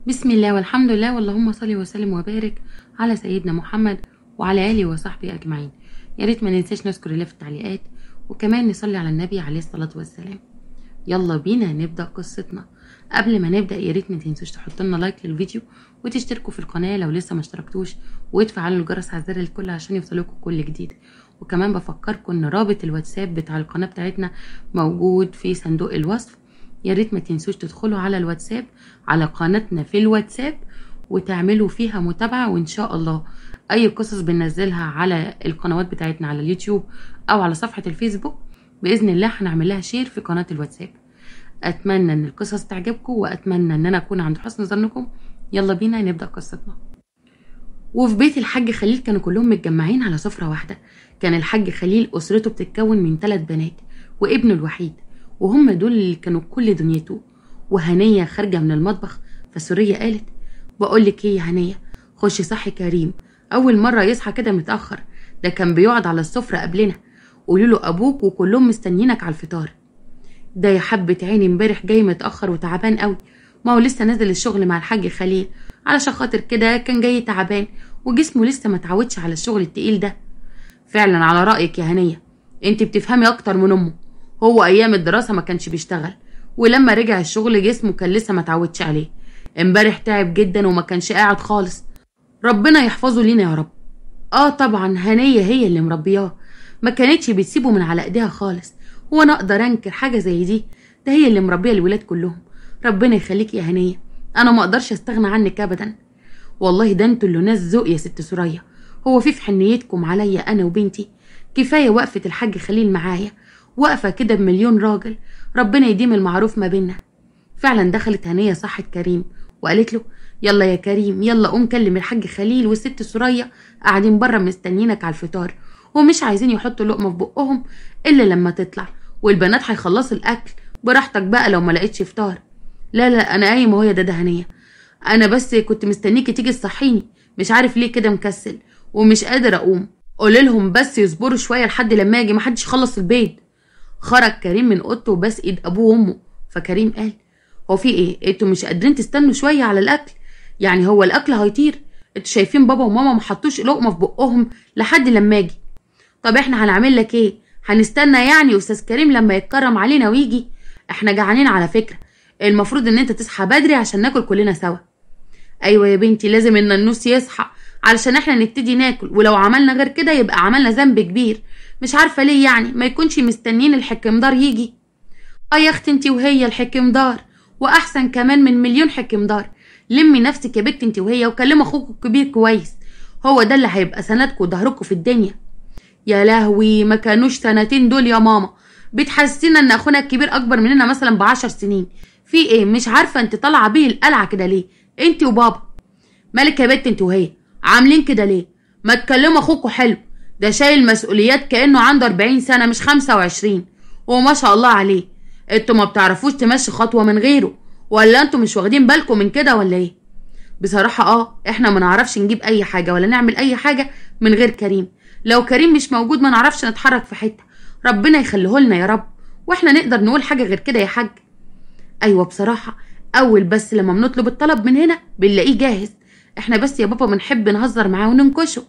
بسم الله والحمد لله واللهم صل وسلم وبارك على سيدنا محمد وعلى آله وصحبه أجمعين. يا ريت ما ننساش نذكر الله في التعليقات وكمان نصلي على النبي عليه الصلاة والسلام. يلا بينا نبدأ قصتنا. قبل ما نبدأ يا ريت ما تنسوش تحطوا لنا لايك للفيديو وتشتركوا في القناة لو لسه ما اشتركتوش وتفعلوا الجرس على زر الكل عشان يوصلكم كل جديد. وكمان بفكركم ان رابط الواتساب بتاع القناة بتاعتنا موجود في صندوق الوصف. يا ريت ما تنسوش تدخلوا على الواتساب على قناتنا في الواتساب وتعملوا فيها متابعة، وان شاء الله اي قصص بننزلها على القنوات بتاعتنا على اليوتيوب او على صفحة الفيسبوك باذن الله هنعمل لها شير في قناة الواتساب. اتمنى ان القصص تعجبكم واتمنى ان انا اكون عند حسن ظنكم. يلا بينا نبدأ قصتنا. وفي بيت الحاج خليل كانوا كلهم متجمعين على سفرة واحدة. كان الحاج خليل أسرته بتتكون من 3 بنات وابنه الوحيد، وهم دول اللي كانوا كل دنيته. وهنية خارجة من المطبخ فسورية قالت: بقولك ايه يا هنية، خشي صحي كريم، أول مرة يصحى كده متأخر، ده كان بيقعد على السفرة قبلنا. قولي له أبوك وكلهم مستنيينك على الفطار. ده يا حبة عيني امبارح جاي متأخر وتعبان قوي، ما هو لسه نازل الشغل مع الحاج خليل، علشان خاطر كده كان جاي تعبان وجسمه لسه ما اتعودش على الشغل التقيل ده. فعلا على رأيك يا هنية، انت بتفهمي اكتر من امه. هو ايام الدراسة ما كانش بيشتغل، ولما رجع الشغل جسمه كان لسه ما اتعودش عليه. امبارح تعب جدا وما كانش قاعد خالص، ربنا يحفظه لينا يا رب. طبعا هنية هي اللي مربياه، ما كانتش بتسيبه من على ايديها خالص. وانا اقدر انكر حاجة زي دي؟ ده هي اللي مربيه الولاد كلهم. ربنا يخليك يا هنية، انا ما اقدرش استغنى عنك ابدا. والله ده انتوا اللي ناس ذوق يا ست سوريا، هو في حنيتكم عليا انا وبنتي؟ كفايه وقفه الحاج خليل معايا، وقفه كده بمليون راجل، ربنا يديم المعروف ما بينا. فعلا دخلت هنية صحت كريم وقالت له: يلا يا كريم، يلا قوم كلم الحاج خليل والست سوريا قاعدين بره مستنيينك على الفطار، ومش عايزين يحطوا لقمه في بقهم الا لما تطلع، والبنات هيخلصوا الاكل براحتك بقى لو ما لقيتش فطار. لا لا انا قايمه اهو يا دادا هنية، انا بس كنت مستنيكي تيجي تصحيني، مش عارف ليه كده مكسل ومش قادر اقوم. قولي لهم بس يصبروا شويه لحد لما اجي، محدش يخلص البيض. خرج كريم من اوضته وبس ايد ابوه وامه. فكريم قال: هو في ايه، انتوا مش قادرين تستنوا شويه على الاكل؟ يعني هو الاكل هيطير؟ انتوا شايفين بابا وماما ما حطوش لقمه في بقهم لحد لما اجي. طب احنا هنعمل لك ايه، هنستنى يعني استاذ كريم لما يتكرم علينا ويجي؟ احنا جعانين على فكره، المفروض ان انت تصحى بدري عشان ناكل كلنا سوا. ايوه يا بنتي، لازم ان النوس يصحى علشان احنا نبتدي ناكل، ولو عملنا غير كده يبقى عملنا ذنب كبير. مش عارفه ليه يعني ما يكونش مستنيين الحكمدار يجي. يا اختي انتي وهي الحكمدار، واحسن كمان من مليون حكمدار. لمي نفسك يا بنت انتي وهي وكلمي اخوك الكبير كويس، هو ده اللي هيبقى سندكم وظهركم في الدنيا. يا لهوي، ما كانوش سنتين دول يا ماما، بتحسسينا ان اخونا الكبير اكبر مننا مثلا ب10 سنين. في ايه، مش عارفه انت طالعه بيه القلعه كده ليه انت وبابا؟ مالك يا بنت انت وهي عاملين كده ليه؟ ما تكلموا اخوكوا حلو، ده شايل مسؤوليات كانه عنده 40 سنه مش 25، وما شاء الله عليه. انتوا ما بتعرفوش تمشي خطوه من غيره، ولا انتوا مش واخدين بالكم من كده ولا ايه؟ بصراحه احنا ما نعرفش نجيب اي حاجه ولا نعمل اي حاجه من غير كريم. لو كريم مش موجود ما نعرفش نتحرك في حته، ربنا يخليه لنا يا رب. واحنا نقدر نقول حاجه غير كده يا حاج؟ ايوه بصراحه، اول بس لما بنطلب الطلب من هنا بنلاقيه جاهز، احنا بس يا بابا بنحب نهزر معاه وننكشه،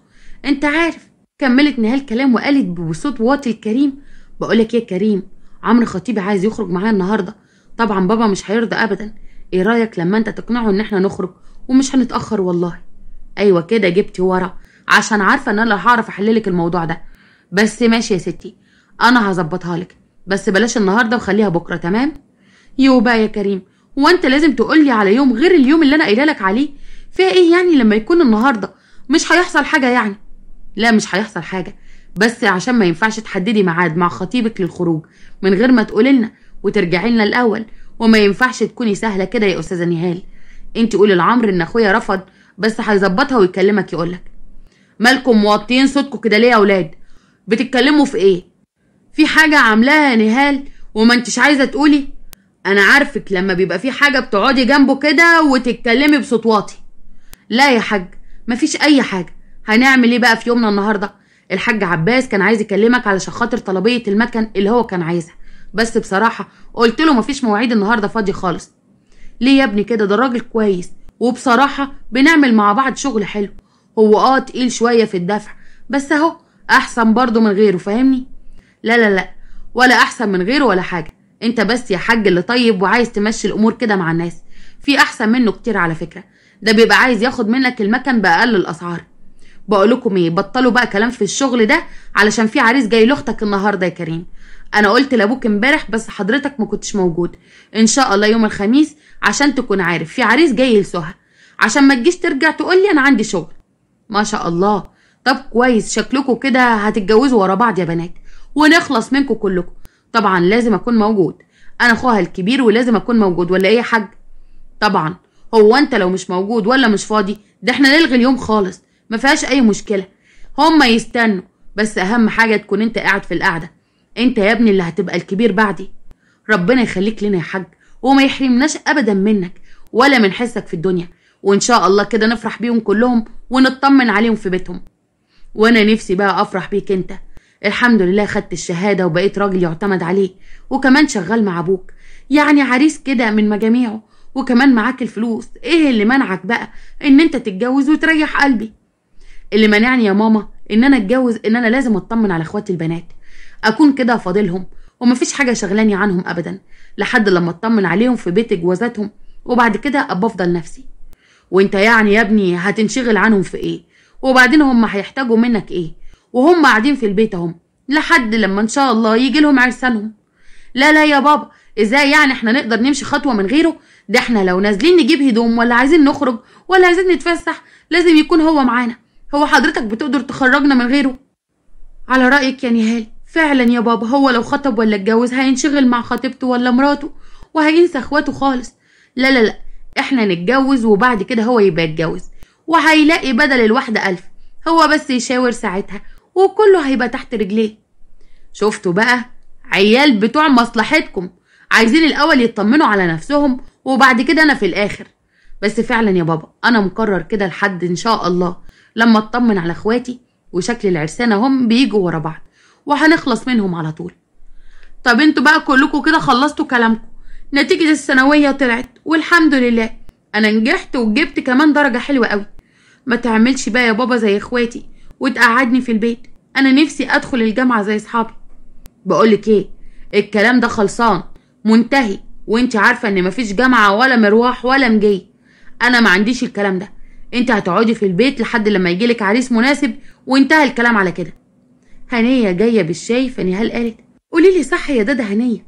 انت عارف. كملت نهال كلام وقالت بصوت واطي لكريم: بقولك يا كريم، عمرو خطيبي عايز يخرج معايا النهارده، طبعا بابا مش هيرضى ابدا. ايه رايك لما انت تقنعه ان احنا نخرج ومش هنتاخر والله؟ ايوه كده جبتي ورا، عشان عارفه ان انا اللي هعرف احللك الموضوع ده. بس ماشي يا ستي، انا هظبطها لك، بس بلاش النهارده وخليها بكره، تمام؟ يو بقى يا كريم، هو انت لازم تقولي على يوم غير اليوم اللي انا قايله لك عليه؟ فيها ايه يعني لما يكون النهارده؟ مش هيحصل حاجه يعني؟ لا مش هيحصل حاجه، بس عشان ما ينفعش تحددي ميعاد مع خطيبك للخروج من غير ما تقولي لنا وترجعي لنا الاول، وما ينفعش تكوني سهله كده يا استاذه نهال. انت قولي لعمرو ان اخويا رفض، بس هيظبطها ويكلمك يقولك. مالكم موطيين صوتكم كده ليه يا اولاد؟ بتتكلموا في ايه؟ في حاجه عاملاها يا نهال وما انتش عايزه تقولي؟ انا عارفك لما بيبقى في حاجه بتقعدي جنبه كده وتتكلمي بصوت واطي. لا يا حاج، مفيش اي حاجه. هنعمل ايه بقى في يومنا النهارده؟ الحاج عباس كان عايز يكلمك علشان خاطر طلبيه المكن اللي هو كان عايزها، بس بصراحه قلت له مفيش مواعيد النهارده فاضي خالص. ليه يا ابني كده؟ ده راجل كويس وبصراحة بنعمل مع بعض شغل حلو. هو تقيل شوية في الدفع، بس اهو احسن برضه من غيره، فاهمني؟ لا لا لا، ولا احسن من غيره ولا حاجة. انت بس يا حاج اللي طيب وعايز تمشي الامور كده مع الناس. في احسن منه كتير على فكرة، ده بيبقى عايز ياخد منك المكن باقل الاسعار. بقولكم ايه، بطلوا بقى كلام في الشغل ده، علشان في عريس جاي لاختك النهارده يا كريم. انا قلت لابوك امبارح بس حضرتك ما كنتش موجود. ان شاء الله يوم الخميس عشان تكون عارف في عريس جاي لسهى، عشان ما تجيش ترجع تقولي انا عندي شغل. ما شاء الله. طب كويس، شكلكم كده هتتجوزوا ورا بعض يا بنات ونخلص منكم كلكم. طبعا لازم اكون موجود، انا اخوها الكبير ولازم اكون موجود، ولا ايه يا حاج؟ طبعا. هو انت لو مش موجود ولا مش فاضي ده احنا نلغي اليوم خالص، ما فيهاش اي مشكله. هما يستنوا، بس اهم حاجه تكون انت قاعد في القعده. انت يا ابني اللي هتبقى الكبير بعدي. ربنا يخليك لنا يا حاج، وما يحرمناش ابدا منك ولا من حسك في الدنيا. وان شاء الله كده نفرح بيهم كلهم ونطمن عليهم في بيتهم. وانا نفسي بقى افرح بيك انت. الحمد لله خدت الشهاده وبقيت راجل يعتمد عليه، وكمان شغال مع ابوك، يعني عريس كده من مجاميعه، وكمان معاك الفلوس. ايه اللي منعك بقى ان انت تتجوز وتريح قلبي؟ اللي منعني يا ماما ان انا اتجوز ان انا لازم اطمن على اخواتي البنات، اكون كده فاضلهم ومفيش حاجه شغلاني عنهم ابدا، لحد لما اطمن عليهم في بيت جوازاتهم، وبعد كده ابقى افضل نفسي. وانت يعني يا ابني هتنشغل عنهم في ايه؟ وبعدين هم هيحتاجوا منك ايه وهم قاعدين في البيت اهم، لحد لما ان شاء الله يجي لهم عرسانهم. لا لا يا بابا، ازاي يعني احنا نقدر نمشي خطوه من غيره؟ ده احنا لو نازلين نجيب هدوم ولا عايزين نخرج ولا عايزين نتفسح لازم يكون هو معانا. هو حضرتك بتقدر تخرجنا من غيره؟ على رأيك يا نهال، فعلا يا بابا هو لو خطب ولا اتجوز هينشغل مع خطيبته ولا مراته وهينسى اخواته خالص. لا لا لا، احنا نتجوز وبعد كده هو يبقى يتجوز، وهيلاقي بدل الواحدة 1000. هو بس يشاور ساعتها وكله هيبقى تحت رجليه. شفتوا بقى؟ عيال بتوع مصلحتكم، عايزين الاول يطمنوا على نفسهم وبعد كده انا في الاخر. بس فعلا يا بابا انا مقرر كده لحد ان شاء الله لما اطمن على اخواتي وشكل العرسانة هم بيجوا ورا بعض وهنخلص منهم على طول. طب انتوا بقى كلكم كده خلصتوا كلامكم، نتيجة الثانوية طلعت والحمد لله، انا نجحت وجبت كمان درجة حلوة قوي. ما تعملش بقى يا بابا زي اخواتي وتقعدني في البيت، انا نفسي ادخل الجامعة زي اصحابي. بقولك ايه، الكلام ده خلصان منتهي، وانت عارفة ان مفيش جامعة ولا مروح ولا مجي. انا ما عنديش الكلام ده، انت هتقعدي في البيت لحد لما يجيلك عريس مناسب وانتهى الكلام على كده. هنية جاية بالشاي فنهال قالت قوليلي صح يا دادا هنية،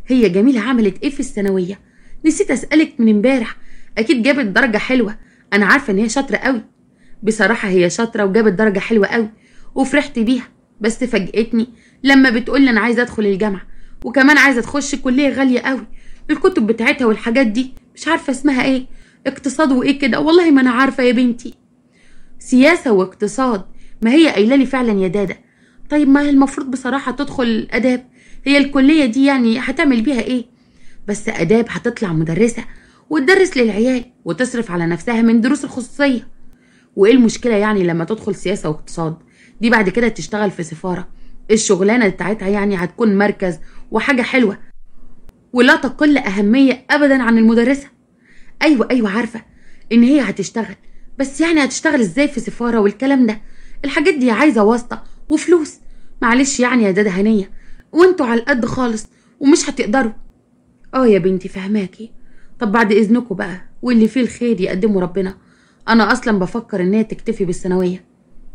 هي جميلة عملت ايه في الثانوية؟ نسيت اسألك من امبارح. اكيد جابت درجة حلوة، انا عارفة ان هي شاطرة قوي. بصراحة هي شاطرة وجابت درجة حلوة قوي وفرحت بيها، بس فاجئتني لما بتقولي انا عايزة ادخل الجامعة وكمان عايزة تخش كلية غالية قوي. الكتب بتاعتها والحاجات دي مش عارفة اسمها ايه، اقتصاد وايه كده، والله ما انا عارفة يا بنتي. سياسة واقتصاد، ما هي قايله لي فعلا يا دادا. طيب ما هي المفروض بصراحة تدخل آداب، هي الكلية دي يعني هتعمل بيها ايه؟ بس آداب هتطلع مدرسة وتدرس للعيال وتصرف على نفسها من دروس الخصوصية. وايه المشكلة يعني لما تدخل سياسة واقتصاد؟ دي بعد كده تشتغل في سفارة، الشغلانة بتاعتها يعني هتكون مركز وحاجة حلوة ولا تقل أهمية أبدا عن المدرسة. أيوة عارفة إن هي هتشتغل، بس يعني هتشتغل إزاي في سفارة والكلام ده؟ الحاجات دي عايزة واسطة وفلوس. معلش يعني يا دادا هنية، وانتوا على القد خالص ومش هتقدروا. يا بنتي فهماكي. طب بعد إذنكم بقى، واللي فيه الخير يقدمه ربنا. أنا أصلا بفكر إن هي تكتفي بالثانوية.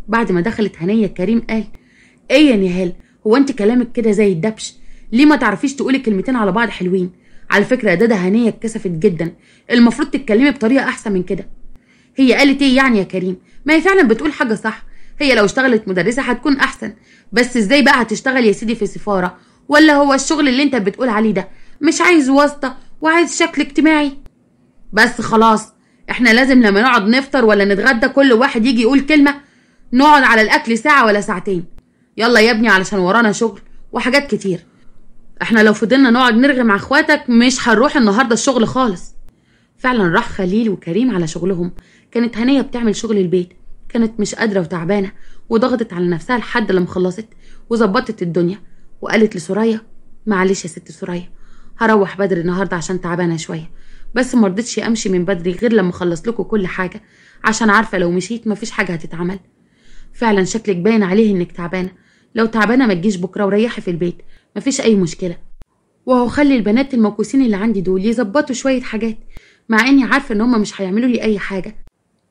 بعد ما دخلت هنية كريم قال ايه يا نهال، هو انت كلامك كده زي الدبش، ليه ما تعرفيش تقولي كلمتين على بعض حلوين؟ على فكرة يا دادا هنية اتكسفت جدا، المفروض تتكلمي بطريقة احسن من كده. هي قالت ايه يعني يا كريم؟ ما هي فعلا بتقول حاجة صح، هي لو اشتغلت مدرسة هتكون احسن، بس ازاي بقى هتشتغل يا سيدي في سفارة؟ ولا هو الشغل اللي انت بتقول عليه ده مش عايز واسطة وعايز شكل اجتماعي؟ بس خلاص، احنا لازم لما نقعد نفطر ولا نتغدى كل واحد يجي يقول كلمة، نقعد على الاكل ساعة ولا ساعتين. يلا يا ابني علشان ورانا شغل وحاجات كتير، احنا لو فضلنا نقعد نرغي مع اخواتك مش هنروح النهاردة الشغل خالص. فعلا راح خليل وكريم على شغلهم. كانت هنية بتعمل شغل البيت، كانت مش قادرة وتعبانة وضغطت على نفسها لحد لما خلصت وظبطت الدنيا، وقالت لسوريا معلش يا ست سوريا، هروح بدري النهاردة عشان تعبانة شوية، بس مرضتش امشي من بدري غير لما اخلص لكم كل حاجه، عشان عارفه لو مشيت مفيش حاجه هتتعمل. فعلا شكلك باين عليه انك تعبانه، لو تعبانه ما تجيش بكره وريحي في البيت، مفيش اي مشكله. وهو خلي البنات الموكوسين اللي عندي دول يظبطوا شويه حاجات، مع اني عارفه ان هم مش هيعملوا لي اي حاجه.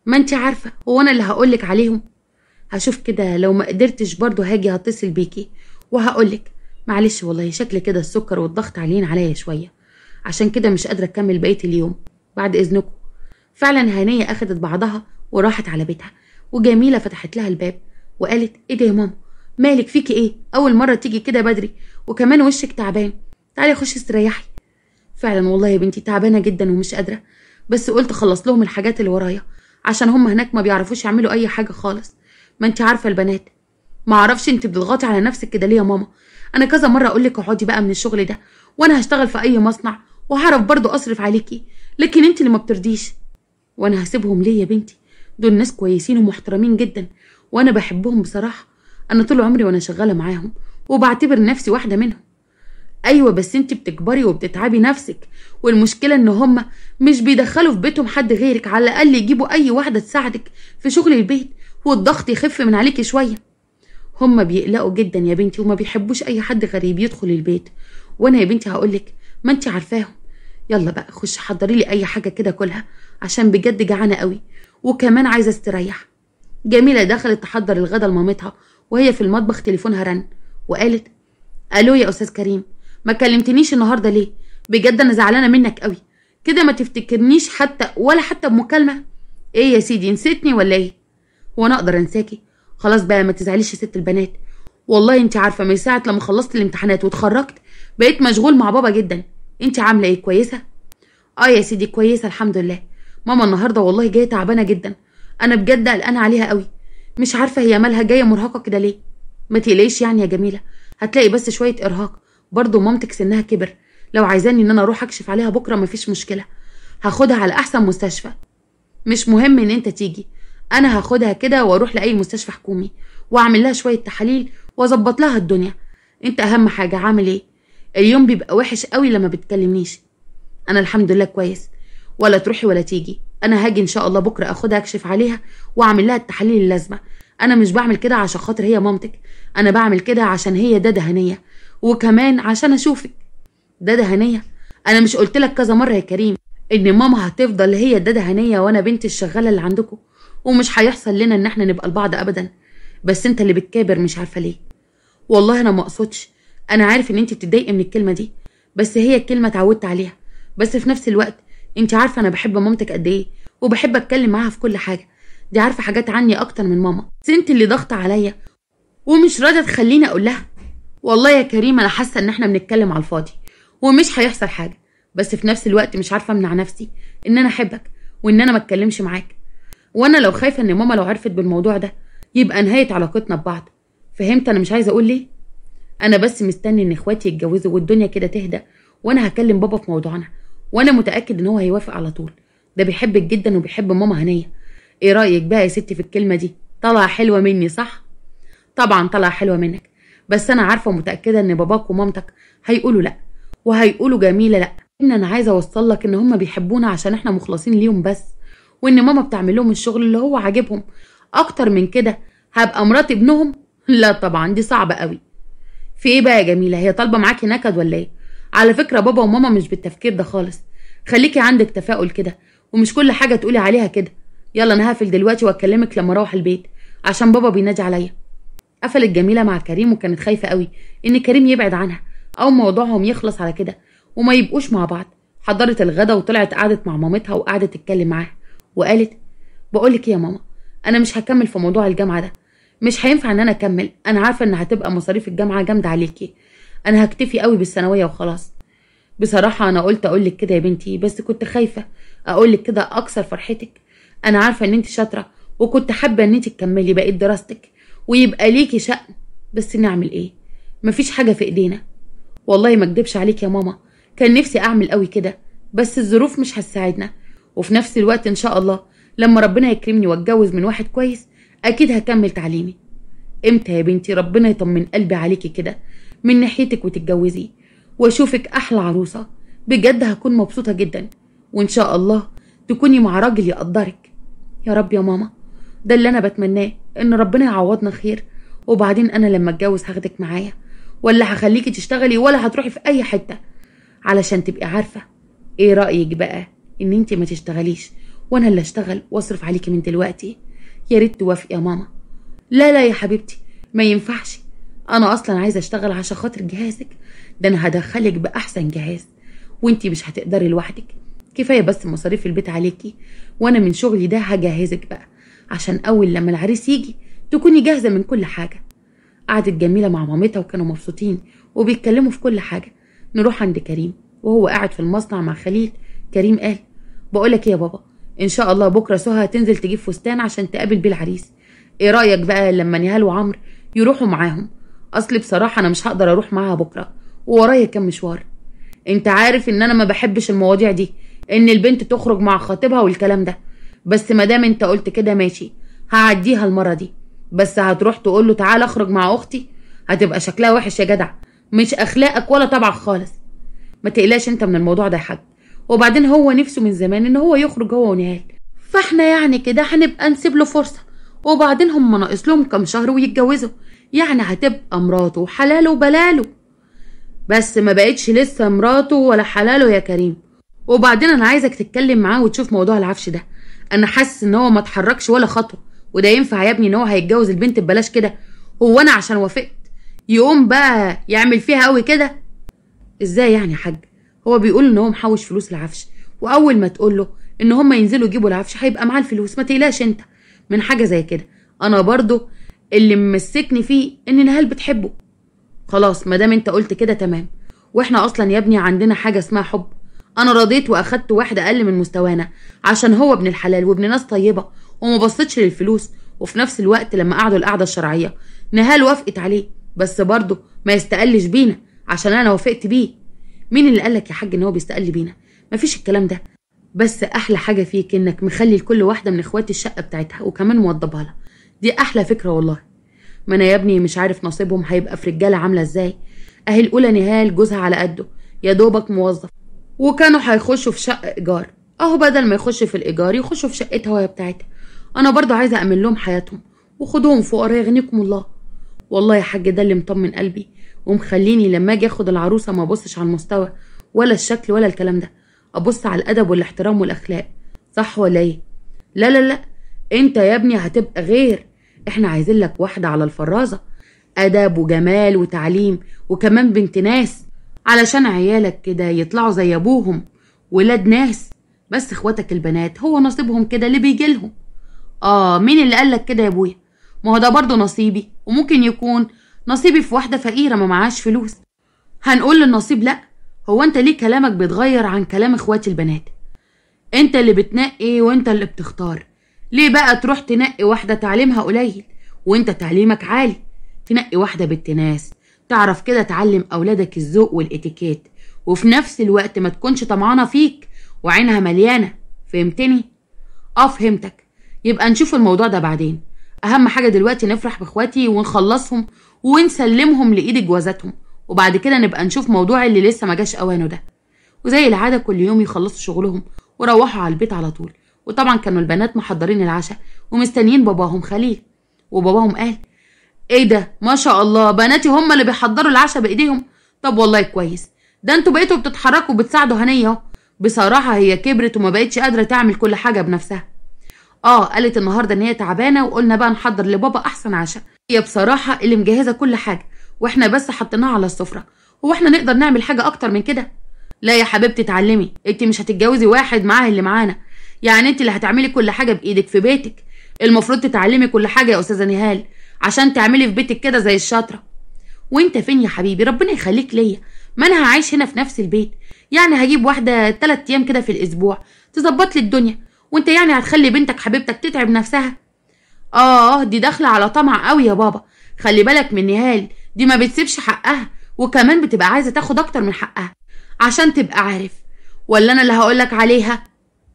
ما انت عارفه هو انا اللي هقولك عليهم. هشوف كده، لو ما قدرتش برضو هاجي هتصل بيكي وهقولك. معلش والله شكل كده السكر والضغط عاليين عليا شويه، عشان كده مش قادره اكمل بقيه اليوم، بعد اذنكم. فعلا هنيه اخدت بعضها وراحت على بيتها، وجميله فتحت لها الباب وقالت ايه ده يا ماما، مالك فيكي ايه؟ اول مره تيجي كده بدري وكمان وشك تعبان، تعالي خشي استريحي. فعلا والله يا بنتي تعبانه جدا ومش قادره، بس قلت اخلص لهم الحاجات اللي ورايا، عشان هم هناك ما بيعرفوش يعملوا اي حاجه خالص. ما انت عارفه البنات. ما اعرفش انت بتضغطي على نفسك كده ليه يا ماما؟ انا كذا مره اقول لك اقعدي بقى من الشغل ده، وانا هشتغل في اي مصنع وهعرف برضو اصرف عليكي، لكن انت اللي ما بترضيش. وانا هسيبهم ليه يا بنتي؟ دول ناس كويسين ومحترمين جدا، وانا بحبهم بصراحه. انا طول عمري وانا شغاله معاهم وبعتبر نفسي واحده منهم. ايوه بس انت بتكبري وبتتعبي نفسك، والمشكله ان هم مش بيدخلوا في بيتهم حد غيرك، على الاقل يجيبوا اي واحده تساعدك في شغل البيت والضغط يخف من عليكي شويه. هم بيقلقوا جدا يا بنتي وما بيحبوش اي حد غريب يدخل البيت، وانا يا بنتي هقولك ما انت عارفاهم. يلا بقى خشي حضري لي اي حاجه كده كلها، عشان بجد جعانه قوي وكمان عايزه استريح. جميله دخلت تحضر الغدا لمامتها، وهي في المطبخ تليفونها رن وقالت الو يا استاذ كريم، ما كلمتنيش النهارده ليه؟ بجد انا زعلانه منك قوي كده، ما تفتكرنيش حتى ولا حتى بمكالمه. ايه يا سيدي نسيتني ولا ايه؟ وانا اقدر انساكي؟ خلاص بقى ما تزعليش يا ست البنات، والله انت عارفه من ساعه لما خلصت الامتحانات واتخرجت بقيت مشغول مع بابا جدا. انت عامله ايه؟ كويسه؟ اه يا سيدي كويسه الحمد لله. ماما النهارده والله جايه تعبانه جدا، انا بجد قلقانه عليها قوي، مش عارفه هي مالها جايه مرهقه كده ليه. ما تقلقيش يعني يا جميله، هتلاقي بس شويه ارهاق، برضو مامتك سنها كبر، لو عايزاني ان انا اروح اكشف عليها بكره مفيش مشكله، هاخدها على احسن مستشفى. مش مهم ان انت تيجي، انا هاخدها كده واروح لاي مستشفى حكومي واعمل لها شويه تحاليل واظبط لها الدنيا. انت اهم حاجه عامل ايه؟ اليوم بيبقى وحش قوي لما بتكلمنيش. انا الحمد لله كويس، ولا تروحي ولا تيجي، انا هاجي ان شاء الله بكره اخدها اكشف عليها واعمل لها التحاليل اللازمه. انا مش بعمل كده عشان خاطر هي مامتك، انا بعمل كده عشان هي داده هنيه، وكمان عشان اشوفك. داده هنيه؟ انا مش قلت لك كذا مره يا كريم ان ماما هتفضل هي داده هنيه وانا بنت الشغاله اللي عندكم، ومش هيحصل لنا ان احنا نبقى لبعض ابدا؟ بس انت اللي بتكابر مش عارفه ليه. والله انا ما اقصدش، انا عارف ان انت بتتضايقي من الكلمه دي، بس هي الكلمه اتعودت عليها. بس في نفس الوقت انت عارفه انا بحب مامتك قد ايه، وبحب اتكلم معاها في كل حاجه، دي عارفه حاجات عني اكتر من ماما، بس انت اللي ضاغطه عليا ومش راضيه تخليني اقول لها. والله يا كريم انا حاسه ان احنا بنتكلم على الفاضي ومش هيحصل حاجه، بس في نفس الوقت مش عارفه امنع نفسي ان انا احبك وان انا ما اتكلمش معاك. وانا لو خايفه ان ماما لو عرفت بالموضوع ده يبقى نهايه علاقتنا ببعض. فهمت انا مش عايزه اقول ليه؟ انا بس مستني ان اخواتي يتجوزوا والدنيا كده تهدى، وانا هكلم بابا في موضوعنا، وانا متاكد ان هو هيوافق على طول، ده بيحبك جدا وبيحب ماما هنيه. ايه رايك بقى يا ستي في الكلمه دي؟ طالعه حلوه مني صح؟ طبعا طالعه حلوه منك، بس انا عارفه ومتاكده ان باباك ومامتك هيقولوا لا، وهيقولوا جميله لا، ان انا عايزه اوصل لك ان هم بيحبونا عشان احنا مخلصين ليهم بس، وان ماما بتعمل لهم الشغل اللي هو عاجبهم. اكتر من كده هبقى مرات ابنهم؟ لا طبعا دي صعبه قوي. في ايه بقى يا جميله؟ هي طالبه معاكي نكد ولا ايه؟ على فكره بابا وماما مش بالتفكير ده خالص، خليكي عندك تفاؤل كده، ومش كل حاجه تقولي عليها كده. يلا انا هقفل دلوقتي واكلمك لما اروح البيت عشان بابا بينادي عليا. قفلت جميله مع كريم، وكانت خايفه قوي ان كريم يبعد عنها او موضوعهم يخلص على كده وما يبقوش مع بعض. حضرت الغدا وطلعت قعدت مع مامتها وقعدت تتكلم معاها، وقالت بقولك ايه يا ماما، انا مش هكمل في موضوع الجامعه ده، مش هينفع ان انا اكمل، انا عارفه ان هتبقى مصاريف الجامعه جامده عليكي، انا هكتفي قوي بالثانويه وخلاص. بصراحه انا قلت اقولك كده يا بنتي، بس كنت خايفه اقولك كده اكسر فرحتك. انا عارفه ان انت شاطره وكنت حابه ان انت تكملي بقيه دراستك ويبقى ليكي شأن، بس نعمل ايه؟ مفيش حاجه في ايدينا. والله ما اكدبش عليك يا ماما، كان نفسي اعمل قوي كده، بس الظروف مش هتساعدنا، وفي نفس الوقت ان شاء الله لما ربنا يكرمني واتجوز من واحد كويس اكيد هكمل تعليمي. امتى يا بنتي ربنا يطمن قلبي عليكي كده من ناحيتك وتتجوزي واشوفك احلى عروسه؟ بجد هكون مبسوطه جدا، وان شاء الله تكوني مع راجل يقدرك. يا رب يا ماما، ده اللي انا بتمناه، ان ربنا يعوضنا خير. وبعدين انا لما اتجوز هاخدك معايا، ولا هخليكي تشتغلي، ولا هتروحي في اي حته، علشان تبقي عارفه. ايه رايك بقى ان انتي ما تشتغليش وانا اللي اشتغل واصرف عليكي من دلوقتي؟ يا ريت توافقي يا ماما. لا لا يا حبيبتي، ما ينفعش. انا اصلا عايزه اشتغل عشان خاطر جهازك، ده انا هدخلك باحسن جهاز، وانتي مش هتقدري لوحدك. كفايه بس مصاريف البيت عليكي، وانا من شغلي ده هجهزك بقى، عشان اول لما العريس يجي تكوني جاهزه من كل حاجه. قعدت جميله مع مامتها وكانوا مبسوطين وبيتكلموا في كل حاجه. نروح عند كريم وهو قاعد في المصنع مع خليل. كريم قال: بقولك ايه يا بابا، ان شاء الله بكره سهى هتنزل تجيب فستان عشان تقابل بيه العريس. ايه رايك بقى لما نهال وعمرو يروحوا معاهم؟ اصل بصراحه انا مش هقدر اروح معاها بكره، وورايا كام مشوار. انت عارف ان انا ما بحبش المواضيع دي، ان البنت تخرج مع خطيبها والكلام ده، بس ما دام انت قلت كده ماشي، هعديها المره دي. بس هتروح تقول له تعال اخرج مع اختي؟ هتبقى شكلها وحش يا جدع، مش اخلاقك ولا طبعك خالص. ما تقلقش انت من الموضوع ده يا حاج. وبعدين هو نفسه من زمان ان هو يخرج هو ونهال، فاحنا يعني كده هنبقى نسيب له فرصه. وبعدين هم ناقص لهم كام شهر ويتجوزوا، يعني هتبقى مراته وحلاله وبلاله. بس ما بقتش لسه مراته ولا حلاله يا كريم. وبعدين انا عايزك تتكلم معاه وتشوف موضوع العفش ده. انا حاسس ان هو ما اتحركش ولا خطوه، وده ينفع يا ابني ان هو هيتجوز البنت ببلاش كده؟ هو انا عشان وافقت يقوم بقى يعمل فيها قوي كده؟ ازاي يعني يا حاج؟ هو بيقول ان هو محوش فلوس العفش، واول ما تقول له ان هم ينزلوا يجيبوا العفش هيبقى معاه الفلوس. ما تقلقش انت من حاجه زي كده. انا برضو اللي ممسكني فيه ان نهال بتحبه. خلاص ما دام انت قلت كده تمام. واحنا اصلا يا ابني عندنا حاجه اسمها حب. انا رضيت واخدت واحد اقل من مستوانا عشان هو ابن الحلال وابن ناس طيبه وما بصتش للفلوس. وفي نفس الوقت لما قعدوا القعده الشرعيه نهال وافقت عليه، بس برضه ما يستقلش بينا عشان انا وافقت بيه. مين اللي قالك يا حاج ان هو بيستقل بينا؟ مفيش الكلام ده. بس احلى حاجه فيك انك مخلي لكل واحده من اخواتي الشقه بتاعتها وكمان موضبها لها. دي احلى فكره والله. ما انا يا ابني مش عارف نصيبهم هيبقى في رجاله عامله ازاي. اهي الاولى نهال جوزها على قده، يا دوبك موظف، وكانوا هيخشوا في شقه ايجار. اهو بدل ما يخش في الايجار يخشوا في شقتها وهي بتاعتها. انا برضو عايزه امن لهم حياتهم، وخدوهم فقراء يغنيكم الله. والله يا حاج ده اللي مطمن قلبي ومخليني لما اجي اخد العروسه ما ابصش على المستوى ولا الشكل ولا الكلام ده، ابص على الادب والاحترام والاخلاق. صح ولا ايه؟ لا لا لا، انت يا ابني هتبقى غير. احنا عايزين لك واحده على الفرازه، ادب وجمال وتعليم، وكمان بنت ناس، علشان عيالك كده يطلعوا زي ابوهم، ولاد ناس. بس اخواتك البنات هو نصيبهم كده اللي بيجيلهم. مين اللي قالك كده يا ابويا؟ ما هو ده برضه نصيبي، وممكن يكون نصيبي في واحده فقيره ما معاش فلوس. هنقول للنصيب لا؟ هو انت ليه كلامك بيتغير عن كلام اخواتي البنات؟ انت اللي بتنقي وانت اللي بتختار. ليه بقى تروح تنقي واحده تعليمها قليل وانت تعليمك عالي؟ تنقي واحده بنت ناس تعرف كده تعلم اولادك الذوق والاتيكيت، وفي نفس الوقت ما تكونش طمعانه فيك وعينها مليانه. فهمتني؟ فهمتك. يبقى نشوف الموضوع ده بعدين. اهم حاجه دلوقتي نفرح باخواتي ونخلصهم ونسلمهم لايد جوازاتهم، وبعد كده نبقى نشوف موضوع اللي لسه ما جاش اوانه ده. وزي العاده كل يوم يخلصوا شغلهم وروحوا على البيت على طول. وطبعا كانوا البنات محضرين العشاء ومستنيين باباهم خليل. وباباهم قال: ايه ده ما شاء الله، بناتي هم اللي بيحضروا العشاء بايديهم؟ طب والله كويس، ده انتوا بقيتوا بتتحركوا وبتساعدوا هنيه اهو. بصراحه هي كبرت وما بقتش قادره تعمل كل حاجه بنفسها. قالت النهارده ان هي تعبانه، وقلنا بقى نحضر لبابا احسن عشاء. هي بصراحه اللي مجهزه كل حاجه، واحنا بس حطيناها على السفره. هو احنا نقدر نعمل حاجه اكتر من كده؟ لا يا حبيبتي اتعلمي، انت مش هتتجوزي واحد معاه اللي معانا، يعني انت اللي هتعملي كل حاجه بايدك في بيتك. المفروض تتعلمي كل حاجه يا استاذه نهال عشان تعملي في بيتك كده زي الشاطره. وانت فين يا حبيبي؟ ربنا يخليك ليا، ما انا هعيش هنا في نفس البيت، يعني هجيب واحده 3 ايام كده في الاسبوع تظبط لي الدنيا، وانت يعني هتخلي بنتك حبيبتك تتعب نفسها؟ دي داخله على طمع قوي يا بابا. خلي بالك من نهال، دي ما بتسيبش حقها، وكمان بتبقى عايزه تاخد اكتر من حقها، عشان تبقى عارف. ولا انا اللي هقولك عليها؟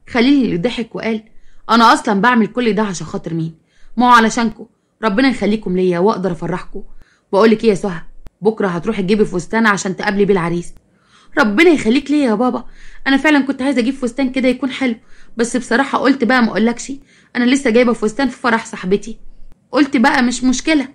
خليل اللي ضحك وقال: انا اصلا بعمل كل ده عشان خاطر مين؟ ما هو علشانكم، ربنا يخليكم ليا واقدر افرحكم. بقولك ايه يا سهى، بكره هتروحي تجيبي فستان عشان تقابلي بيه العريس. ربنا يخليك ليا يا بابا. انا فعلا كنت عايزه اجيب فستان كده يكون حلو، بس بصراحه قلت بقى ما اقولكش، انا لسه جايبه فستان في فرح صاحبتي، قلت بقى مش مشكله.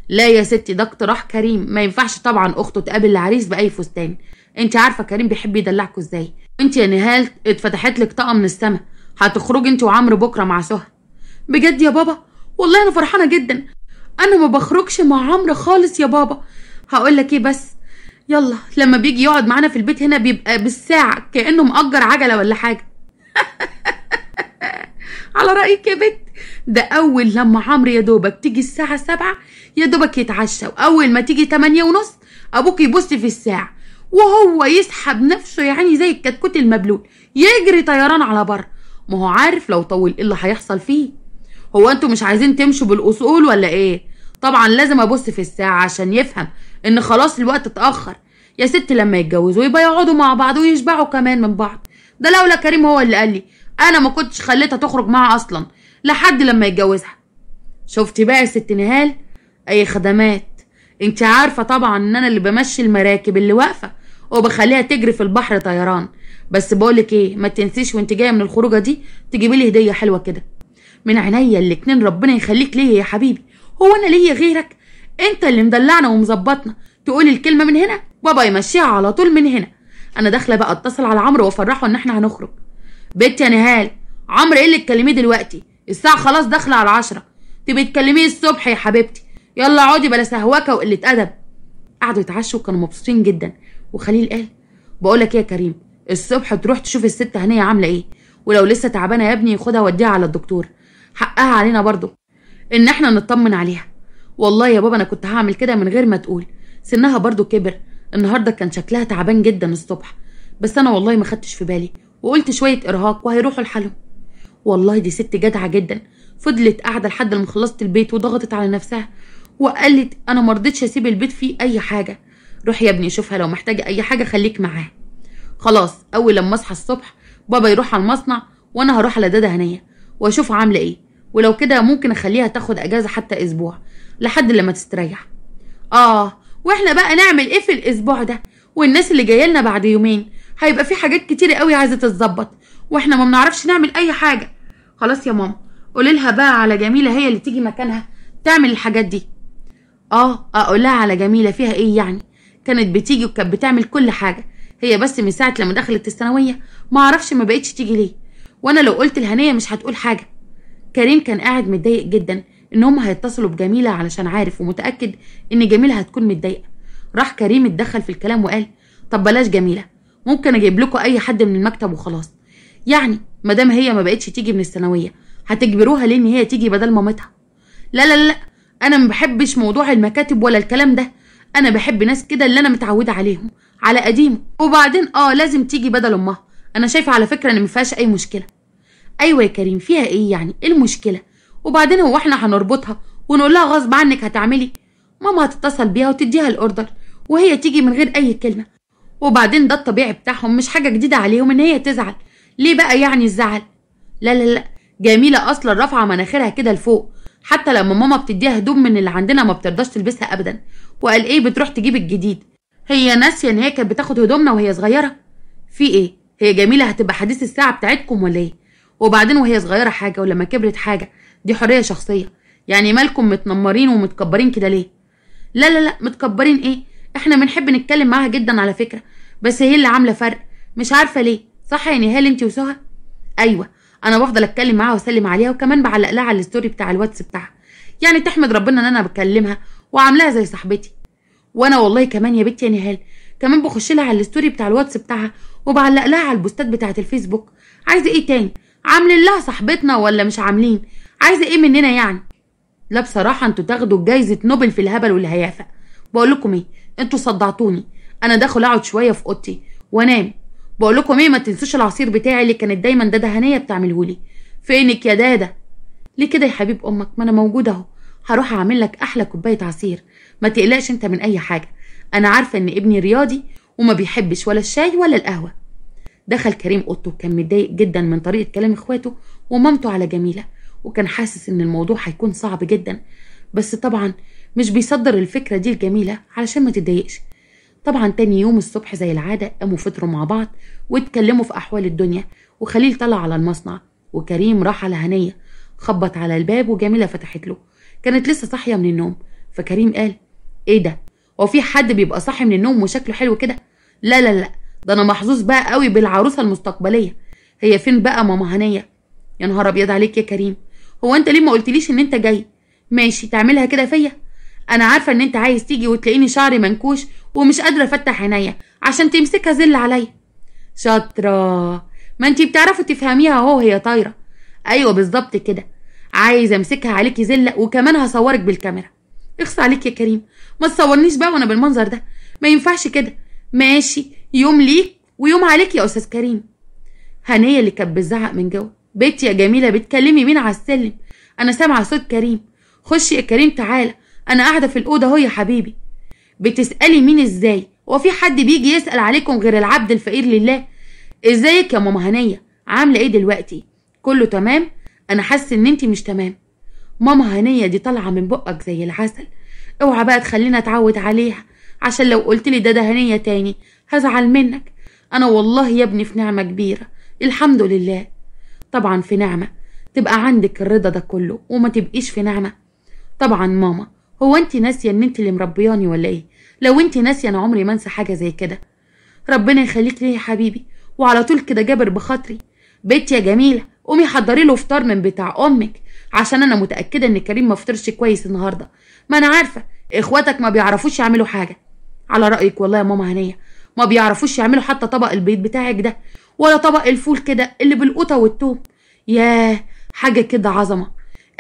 لا يا ستي، ده اقتراح كريم، ما ينفعش طبعا اخته تقابل العريس باي فستان. انت عارفه كريم بيحب يدلعكوا ازاي. انت يا نهال اتفتحت لك طاقه من السما، هتخرجي انت وعمرو بكره مع سهى. بجد يا بابا؟ والله انا فرحانه جدا. انا ما بخرجش مع عمرو خالص يا بابا. هقول لك ايه بس، يلا لما بيجي يقعد معانا في البيت هنا بيبقى بالساعه كانه مأجر عجله ولا حاجه. على رأيك يا بت، ده أول لما عمرو يا دوبك تيجي الساعة 7 يا دوبك يتعشى، وأول ما تيجي 8:30 أبوك يبص في الساعة وهو يسحب نفسه يعني زي الكتكوت المبلول يجري طيران على بره. ما هو عارف لو طول إيه اللي هيحصل فيه. هو أنتوا مش عايزين تمشوا بالأصول ولا إيه؟ طبعا لازم أبص في الساعة عشان يفهم إن خلاص الوقت اتأخر. يا ست لما يتجوزوا يبقى يقعدوا مع بعض ويشبعوا كمان من بعض. ده لولا كريم هو اللي قال لي، انا ما كنتش خليتها تخرج معاه اصلا لحد لما يتجوزها. شفتي بقى يا ست نهال؟ اي خدمات. انت عارفه طبعا ان انا اللي بمشي المراكب اللي واقفه وبخليها تجري في البحر طيران. بس بقولك ايه، ما تنسيش وانت جايه من الخروجه دي تجيبي لي هديه حلوه كده من عينيا الاتنين. ربنا يخليك ليا يا حبيبي، هو انا ليا غيرك؟ انت اللي مدلعنا ومظبطنا. تقولي الكلمه من هنا بابا يمشيها على طول من هنا. انا داخله بقى اتصل على عمرو وافرحه ان احنا هنخرج. بنت يا نهال، عمرو ايه اللي تكلميه دلوقتي؟ الساعه خلاص داخله على 10، تبقي تكلميه الصبح يا حبيبتي. يلا اقعدي بلا سهوكه وقله ادب. قعدوا يتعشوا وكانوا مبسوطين جدا. وخليل قال بقولك ايه يا كريم، الصبح تروح تشوف الست هنيه عامله ايه، ولو لسه تعبانه يا ابني خدها وديها على الدكتور. حقها علينا برضو ان احنا نطمن عليها. والله يا بابا انا كنت هعمل كده من غير ما تقول، سنها برضو كبر. النهارده كان شكلها تعبان جدا الصبح، بس انا والله ما خدتش في بالي وقلت شويه ارهاق وهيروحوا لحالهم. والله دي ست جدعه جدا، فضلت قاعده لحد لما خلصت البيت وضغطت على نفسها وقالت انا ما رضيتش اسيب البيت فيه اي حاجه. روح يا ابني شوفها، لو محتاجه اي حاجه خليك معاها. خلاص اول لما اصحى الصبح بابا يروح على المصنع وانا هروح على دادا هنيه واشوف عامله ايه، ولو كده ممكن اخليها تاخد اجازه حتى اسبوع لحد لما تستريح. واحنا بقى نعمل ايه في الاسبوع ده؟ والناس اللي جايه لنا بعد يومين هيبقى في حاجات كتير قوي عايزه تتظبط واحنا ما بنعرفش نعمل اي حاجه. خلاص يا ماما قولي لها بقى على جميله هي اللي تيجي مكانها تعمل الحاجات دي. اقول لها على جميله فيها ايه يعني؟ كانت بتيجي وكانت بتعمل كل حاجه، هي بس من ساعه لما دخلت الثانويه ما اعرفش ما بقتش تيجي ليه. وانا لو قلت لهنيه مش هتقول حاجه. كريم كان قاعد متضايق جدا ان هم هيتصلوا بجميله علشان عارف ومتاكد ان جميله هتكون متضايقه. راح كريم اتدخل في الكلام وقال طب بلاش جميله، ممكن اجيب لكم اي حد من المكتب وخلاص. يعني مادام هي ما بقتش تيجي من الثانويه هتجبروها ليه ان هي تيجي بدل مامتها؟ لا لا لا، انا ما بحبش موضوع المكاتب ولا الكلام ده. انا بحب ناس كده اللي انا متعوده عليهم على قديمه. وبعدين لازم تيجي بدل امها. انا شايفه على فكره ان ما فيهاش اي مشكله. ايوه يا كريم فيها ايه يعني؟ ايه المشكله؟ وبعدين هو احنا هنربطها ونقول لها غصب عنك هتعملي؟ ماما هتتصل بيها وتديها الاوردر وهي تيجي من غير اي كلمه. وبعدين ده الطبيعي بتاعهم، مش حاجه جديده عليهم ان هي تزعل. ليه بقى يعني الزعل؟ لا لا لا، جميله اصلا رافعه مناخيرها كده لفوق، حتى لما ماما بتديها هدوم من اللي عندنا ما بترضاش تلبسها ابدا. وقال ايه بتروح تجيب الجديد؟ هي ناسيه ان هي كانت بتاخد هدومنا وهي صغيره؟ في ايه؟ هي جميله هتبقى حديث الساعه بتاعتكم ولا ايه؟ وبعدين وهي صغيره حاجه ولما كبرت حاجه، دي حريه شخصيه. يعني مالكم متنمرين ومتكبرين كده ليه؟ لا لا لا، متكبرين ايه؟ احنا بنحب نتكلم معاها جدا على فكره، بس هي اللي عامله فرق مش عارفه ليه. صح يا نهال انت وسهى؟ ايوه، انا بفضل اتكلم معاها واسلم عليها وكمان بعلق لها على الستوري بتاع الواتس بتاعها، يعني تحمد ربنا ان انا بكلمها وعاملاها زي صاحبتي. وانا والله كمان يا بنتي يا نهال كمان بخش لها على الستوري بتاع الواتس بتاعها وبعلق لها على البوستات بتاعه الفيسبوك. عايزه ايه تاني؟ عاملين لها صاحبتنا ولا مش عاملين؟ عايزه ايه مننا يعني؟ لا بصراحه انتوا تاخدوا جايزه نوبل في الهبل والهيافه. بقول لكم ايه، انتوا صدعتوني. انا داخل اقعد شويه في اوضتي وانام. بقول لكم ايه، ما تنسوش العصير بتاعي اللي كانت دايما دادا هنيه بتعمله لي. فينك يا دادا؟ ليه كده يا حبيب امك؟ ما انا موجوده اهو، هروح اعمل لك احلى كوبايه عصير. ما تقلقش انت من اي حاجه، انا عارفه ان ابني رياضي وما بيحبش ولا الشاي ولا القهوه. دخل كريم اوضته، كان متضايق جدا من طريقه كلام اخواته ومامته على جميله، وكان حاسس ان الموضوع هيكون صعب جدا، بس طبعا مش بيصدر الفكره دي لجميله علشان ما تتضايقش. طبعا تاني يوم الصبح زي العادة قاموا فطروا مع بعض واتكلموا في أحوال الدنيا، وخليل طلع على المصنع وكريم راح على هنية. خبط على الباب وجميلة فتحت له، كانت لسه صاحية من النوم. فكريم قال: ايه ده؟ هو في حد بيبقى صاحي من النوم وشكله حلو كده؟ لا لا لا، ده انا محظوظ بقى قوي بالعروسة المستقبلية. هي فين بقى ماما هنية؟ يا نهار ابيض عليك يا كريم، هو انت ليه ما قلتليش ان انت جاي؟ ماشي تعملها كده فيا؟ انا عارفة ان انت عايز تيجي وتلاقيني شعري منكوش ومش قادرة افتح عينيا عشان تمسكها زل عليا. شاطرة، ما انتي بتعرفي تفهميها اهو، هي طايرة. ايوه بالظبط كده، عايز امسكها عليكي زلة وكمان هصورك بالكاميرا. اخص عليك يا كريم، ما تصورنيش بقى وانا بالمنظر ده، ما ينفعش كده. ماشي، يوم ليك ويوم عليك يا استاذ كريم. هنية اللي كانت بتزعق من جوه: بنتي يا جميلة بتكلمي مين على السلم؟ انا سامعة صوت كريم. خش يا كريم تعالى، انا قاعدة في الأوضة اهو يا حبيبي. بتسألي مين ازاي؟ هو في حد بيجي يسأل عليكم غير العبد الفقير لله؟ ازيك يا ماما هنية، عاملة ايه دلوقتي؟ كله تمام؟ انا حاسس ان انتي مش تمام. ماما هنية دي طالعة من بقك زي العسل، اوعى بقى تخلينا اتعود عليها، عشان لو قلتلي ده هنية تاني هزعل منك. انا والله يا ابني في نعمة كبيرة، الحمد لله. طبعا في نعمة تبقى عندك الرضا ده كله وما تبقيش في نعمة؟ طبعا ماما، هو انتي ناسية ان انتي اللي مربياني ولا ايه؟ لو انتي ناسية انا عمري ما انسى حاجة زي كده. ربنا يخليك ليه يا حبيبي، وعلى طول كده جابر بخاطري. بنتي يا جميلة قومي حضري له فطار من بتاع امك، عشان انا متأكدة ان كريم ما فطرش كويس النهاردة. ما انا عارفة اخواتك ما بيعرفوش يعملوا حاجة. على رأيك والله يا ماما هنية، ما بيعرفوش يعملوا حتى طبق البيض بتاعك ده، ولا طبق الفول كده اللي بالقوطة والثوم. ياه، حاجة كده عظمة.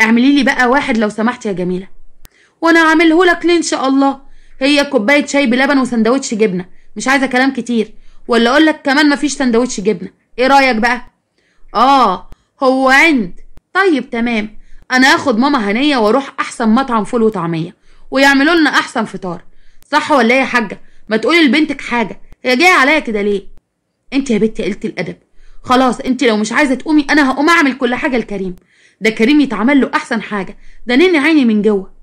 اعملي لي بقى واحد لو سمحت يا جميلة. وانا اعمله لك ليه ان شاء الله؟ هي كوباية شاي بلبن وسندوتش جبنة، مش عايزة كلام كتير. ولا اقول لك كمان مفيش سندوتش جبنة، ايه رأيك بقى؟ هو عند. طيب تمام، انا اخد ماما هنية واروح احسن مطعم فول وطعمية ويعملوا لنا احسن فطار. صح ولا ايه يا حاجة؟ ما تقولي لبنتك حاجة، هي جاية عليا كده ليه؟ انت يا بنتي قلت الادب. خلاص انت لو مش عايزة تقومي انا هقوم اعمل كل حاجة لكريم. ده كريم يتعمل له احسن حاجة، ده نني عيني من جوه.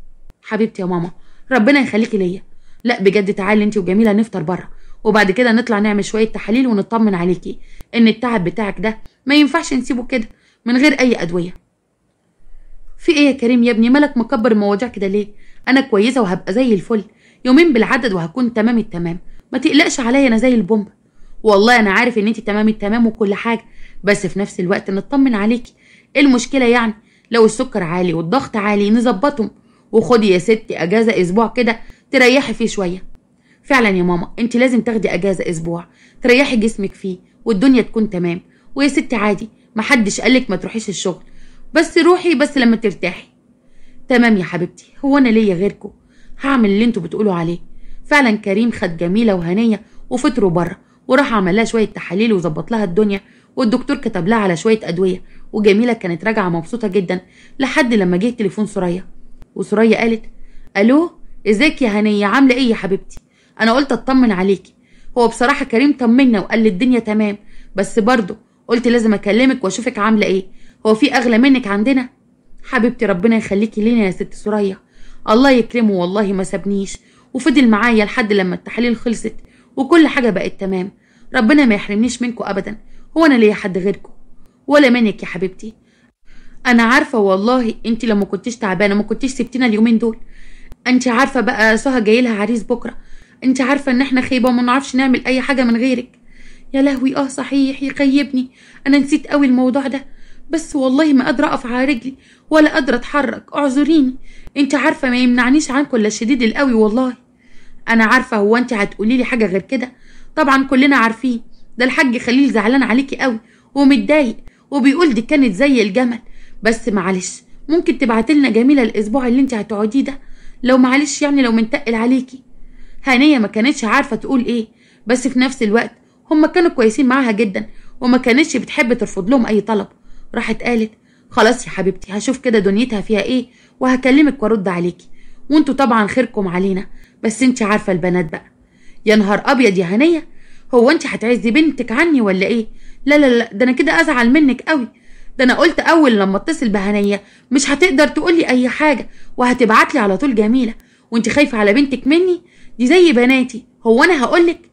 حبيبتي يا ماما، ربنا يخليكي ليا. لا بجد تعالي انت وجميلة نفطر بره، وبعد كده نطلع نعمل شوية تحاليل ونطمن عليكي ان التعب بتاعك ده ما ينفعش نسيبه كده من غير اي ادوية. في ايه يا كريم يا ابني، مالك مكبر المواضيع كده ليه؟ انا كويسة وهبقى زي الفل، يومين بالعدد وهكون تمام التمام. ما تقلقش عليا، انا زي البومب. والله انا عارف ان انت تمام التمام وكل حاجة، بس في نفس الوقت نطمن عليكي. ايه المشكلة يعني؟ لو السكر عالي والضغط عالي نظبطهم، وخدي يا ستي اجازة اسبوع كده تريحي فيه شوية. فعلا يا ماما انت لازم تاخدي اجازة اسبوع تريحي جسمك فيه والدنيا تكون تمام. ويا ستي عادي، محدش قالك ما تروحيش الشغل، بس روحي بس لما ترتاحي. تمام يا حبيبتي، هو انا ليا غيركم؟ هعمل اللي انتوا بتقولوا عليه. فعلا كريم خد جميلة وهنية وفطروا بره، وراح عمل لها شوية تحاليل وظبط لها الدنيا، والدكتور كتب لها على شوية ادوية، وجميلة كانت راجعة مبسوطة جدا لحد لما جه تليفون سوريا. وسوريا قالت: الو، ازيك يا هنية، عاملة ايه يا حبيبتي؟ انا قلت اطمن عليكي. هو بصراحة كريم طمنا وقال لي الدنيا تمام، بس برضه قلت لازم اكلمك واشوفك عاملة ايه. هو في اغلى منك عندنا؟ حبيبتي ربنا يخليكي لينا يا ست سوريا، الله يكرمه والله ما سابنيش وفضل معايا لحد لما التحاليل خلصت وكل حاجة بقت تمام. ربنا ما يحرمنيش منكم ابدا، هو انا ليا حد غيركم ولا منك يا حبيبتي؟ انا عارفة والله انت لما كنتيش تعبانة ما كنتيش سبتينا اليومين دول. انت عارفة بقى سهى جايلها عريس بكرة، انت عارفة ان احنا خيبة وما نعرفش نعمل اي حاجة من غيرك. يا لهوي، صحيح يخيبني، انا نسيت قوي الموضوع ده، بس والله ما قادرة اقف على رجلي ولا قادرة اتحرك، اعذريني. انت عارفة ما يمنعنيش عنكم الا الشديد القوي والله. انا عارفة، هو انت هتقولي لي حاجة غير كده؟ طبعا كلنا عارفين، ده الحاج خليل زعلان عليكي قوي ومتضايق وبيقول دي كانت زي الجمل. بس معلش، ممكن تبعتلنا جميلة الاسبوع اللي انت هتقعديه ده، لو معلش يعني لو منتقل عليكي. هنية ما كانتش عارفة تقول ايه، بس في نفس الوقت هم كانوا كويسين معاها جدا وما كانتش بتحب ترفض لهم اي طلب. راحت قالت: خلاص يا حبيبتي، هشوف كده دنيتها فيها ايه وهكلمك وارد عليكي، وانتوا طبعا خيركم علينا، بس انت عارفة البنات بقى. يا نهار ابيض يا هنية، هو انت هتعزي بنتك عني ولا ايه؟ لا لا لا، ده انا كده ازعل منك قوي. ده انا قلت اول لما اتصل بهنية مش هتقدر تقولي اي حاجة وهتبعتلي على طول جميلة، وانت خايفة على بنتك مني. دي زي بناتي، هو انا هقولك؟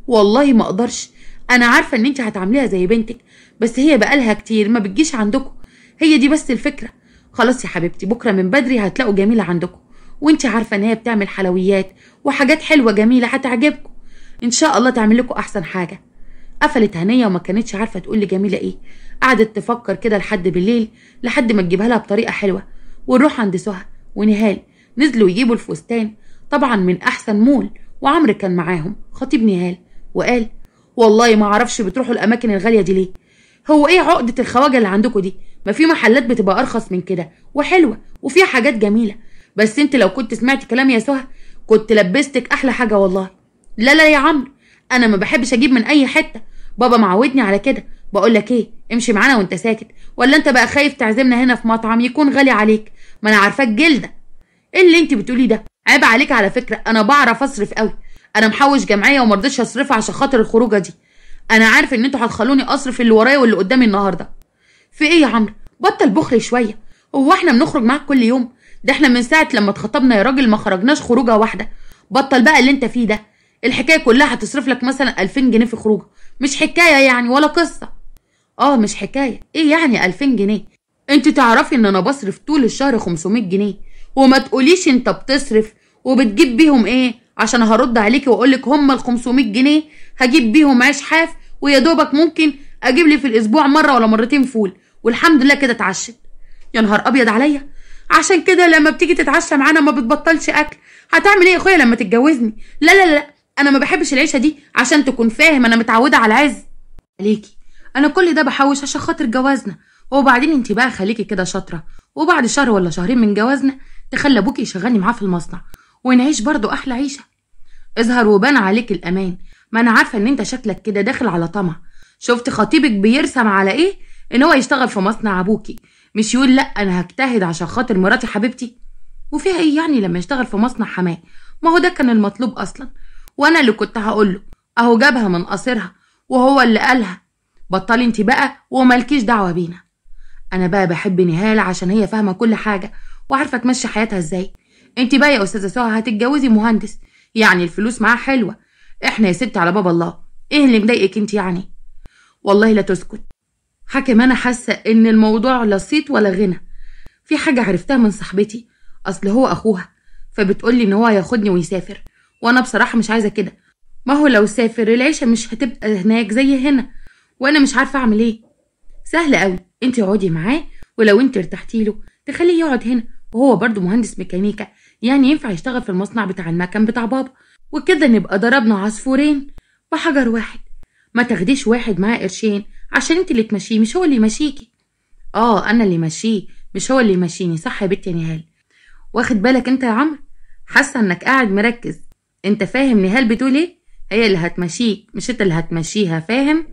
والله ما اقدرش، انا عارفه ان انت هتعمليها زي بنتك، بس هي بقالها كتير ما بتجيش عندكم، هي دي بس الفكره. خلاص يا حبيبتي، بكره من بدري هتلاقوا جميله عندكم، وانت عارفه ان هي بتعمل حلويات وحاجات حلوه جميله هتعجبكم، ان شاء الله تعمل لكم احسن حاجه. قفلت هنيه وما كانتش عارفه تقول لجميله ايه، قعدت تفكر كده لحد بالليل، لحد ما تجيبها لها بطريقه حلوه. ونروح عند سهى ونهال، نزلوا يجيبوا الفستان طبعا من احسن مول، وعمرو كان معاهم خطيب نهال، وقال والله ما اعرفش بتروحوا الاماكن الغاليه دي ليه؟ هو ايه عقده الخواجه اللي عندكم دي؟ ما في محلات بتبقى ارخص من كده وحلوه وفيها حاجات جميله، بس انت لو كنت سمعتي كلام يا سهى كنت لبستك احلى حاجه والله. لا لا يا عمرو، انا ما بحبش اجيب من اي حته، بابا معودني على كده. بقول لك ايه، امشي معانا وانت ساكت، ولا انت بقى خايف تعزمنا هنا في مطعم يكون غالي عليك؟ ما انا عارفاك جلده. ايه اللي انت بتقولي ده؟ عيب عليك على فكره، انا بعرف اصرف قوي، انا محوش جمعيه وما رضيتش اصرفها عشان خاطر الخروجه دي. انا عارف ان انتوا هتخلوني اصرف اللي ورايا واللي قدامي النهارده. في ايه يا عمرو؟ بطل بخل شويه، هو احنا بنخرج معاك كل يوم؟ ده احنا من ساعه لما اتخطبنا يا راجل ما خرجناش خروجه واحده. بطل بقى اللي انت فيه ده، الحكايه كلها هتصرف لك مثلا 2000 جنيه في خروجه، مش حكايه يعني ولا قصه. مش حكايه، ايه يعني 2000 جنيه؟ انت تعرفي ان انا بصرف طول الشهر 500 جنيه، وما تقوليش انت بتصرف وبتجيب بيهم ايه، عشان هرد عليكي واقولك هما ال 500 جنيه هجيب بيهم عيش حاف، ويا دوبك ممكن اجيب لي في الاسبوع مره ولا مرتين فول، والحمد لله كده اتعشت. يا نهار ابيض عليا، عشان كده لما بتيجي تتعشى معانا ما بتبطلش اكل. هتعمل ايه يا اخويا لما تتجوزني؟ لا لا لا، انا ما بحبش العيشه دي، عشان تكون فاهم انا متعوده على العز. عليكي، انا كل ده بحوش عشان خاطر جوازنا، وبعدين انت بقى خليكي كده شاطره، وبعد شهر ولا شهرين من جوازنا تخلي ابوكي يشغلني معاه في المصنع، ونعيش برضو احلى عيشه. اظهر وبان عليك الامان، ما انا عارفه ان انت شكلك كده داخل على طمع. شفت خطيبك بيرسم على ايه؟ ان هو يشتغل في مصنع ابوكي، مش يقول لا انا هجتهد عشان خاطر مراتي حبيبتي. وفيها ايه يعني لما يشتغل في مصنع حماه؟ ما هو ده كان المطلوب اصلا، وانا اللي كنت هقوله، اهو جابها من قصرها وهو اللي قالها. بطلي انت بقى ومالكيش دعوه بينا. انا بقى بحب نهال عشان هي فاهمه كل حاجه وعارفه تمشي حياتها ازاي. انت بقى يا استاذه سهى هتتجوزي مهندس، يعني الفلوس معاه حلوه، احنا يا ستي على باب الله، ايه اللي مضايقك انت يعني؟ والله لا تسكت. حكم انا حاسه ان الموضوع لا صيت ولا غنى. في حاجه عرفتها من صاحبتي، اصل هو اخوها، فبتقولي ان هو هياخدني ويسافر، وانا بصراحه مش عايزه كده. ما هو لو سافر العيشه مش هتبقى هناك زي هنا، وانا مش عارفه اعمل ايه. سهل قوي، انت اقعدي معاه، ولو انت ارتحتي له تخليه يقعد هنا، وهو برضو مهندس ميكانيكا، يعني ينفع يشتغل في المصنع بتاع المكن بتاع بابا، وكده نبقى ضربنا عصفورين بحجر واحد. ما تاخديش واحد معاه قرشين عشان انت اللي تمشيه، مش هو اللي يمشيكي. انا اللي ماشيه مش هو اللي يمشيني، صح يا بنتي نهال؟ واخد بالك انت يا عمرو؟ حاسه انك قاعد مركز، انت فاهم نهال بتقول ايه؟ هي اللي هتمشيك مش انت اللي هتمشيها، فاهم؟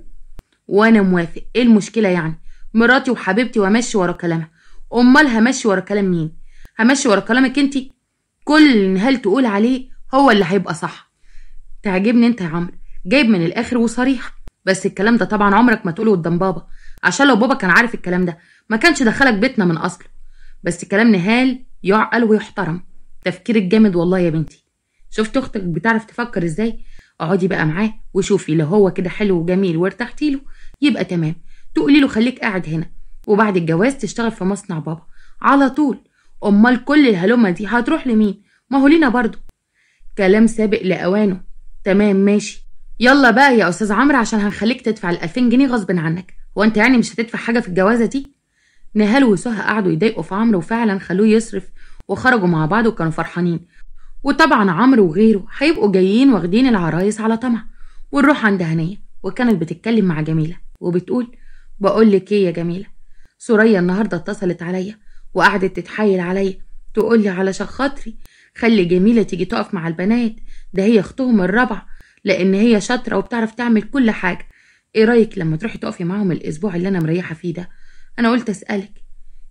وانا موافق، ايه المشكله يعني؟ مراتي وحبيبتي وامشي ورا كلامها. امال همشي ورا كلام مين؟ همشي ورا كلامك انت؟ كل اللي نهال تقول عليه هو اللي هيبقى صح. تعجبني انت يا عمرو، جايب من الاخر وصريح، بس الكلام ده طبعا عمرك ما تقوله قدام بابا، عشان لو بابا كان عارف الكلام ده ما كانش دخلك بيتنا من اصله. بس كلام نهال يعقل ويحترم، تفكيرك جامد والله يا بنتي. شفت اختك بتعرف تفكر ازاي؟ اقعدي بقى معاه وشوفي، لو هو كده حلو وجميل وارتحتي له يبقى تمام، تقولي له خليك قاعد هنا، وبعد الجواز تشتغل في مصنع بابا على طول. امال كل الهلومه دي هتروح لمين؟ ما هو لينا برضو. كلام سابق لاوانه. تمام ماشي، يلا بقى يا استاذ عمرو عشان هنخليك تدفع ال 2000 جنيه غصب عنك. هو انت يعني مش هتدفع حاجه في الجوازه دي؟ نهال وسهى قعدوا يضايقوا في عمرو، وفعلا خلوه يصرف، وخرجوا مع بعض وكانوا فرحانين. وطبعا عمرو وغيره هيبقوا جايين واخدين العرايس على طمع. ونروح عند هنيه، وكانت بتتكلم مع جميله وبتقول بقول لك ايه يا جميله، سوريا النهارده اتصلت عليا وقعدت تتحايل عليا، تقول لي علشان خاطري خلي جميله تيجي تقف مع البنات، ده هي اختهم الرابعه، لان هي شاطره وبتعرف تعمل كل حاجه. ايه رايك لما تروحي تقفي معاهم الاسبوع اللي انا مريحه فيه ده؟ انا قلت اسالك،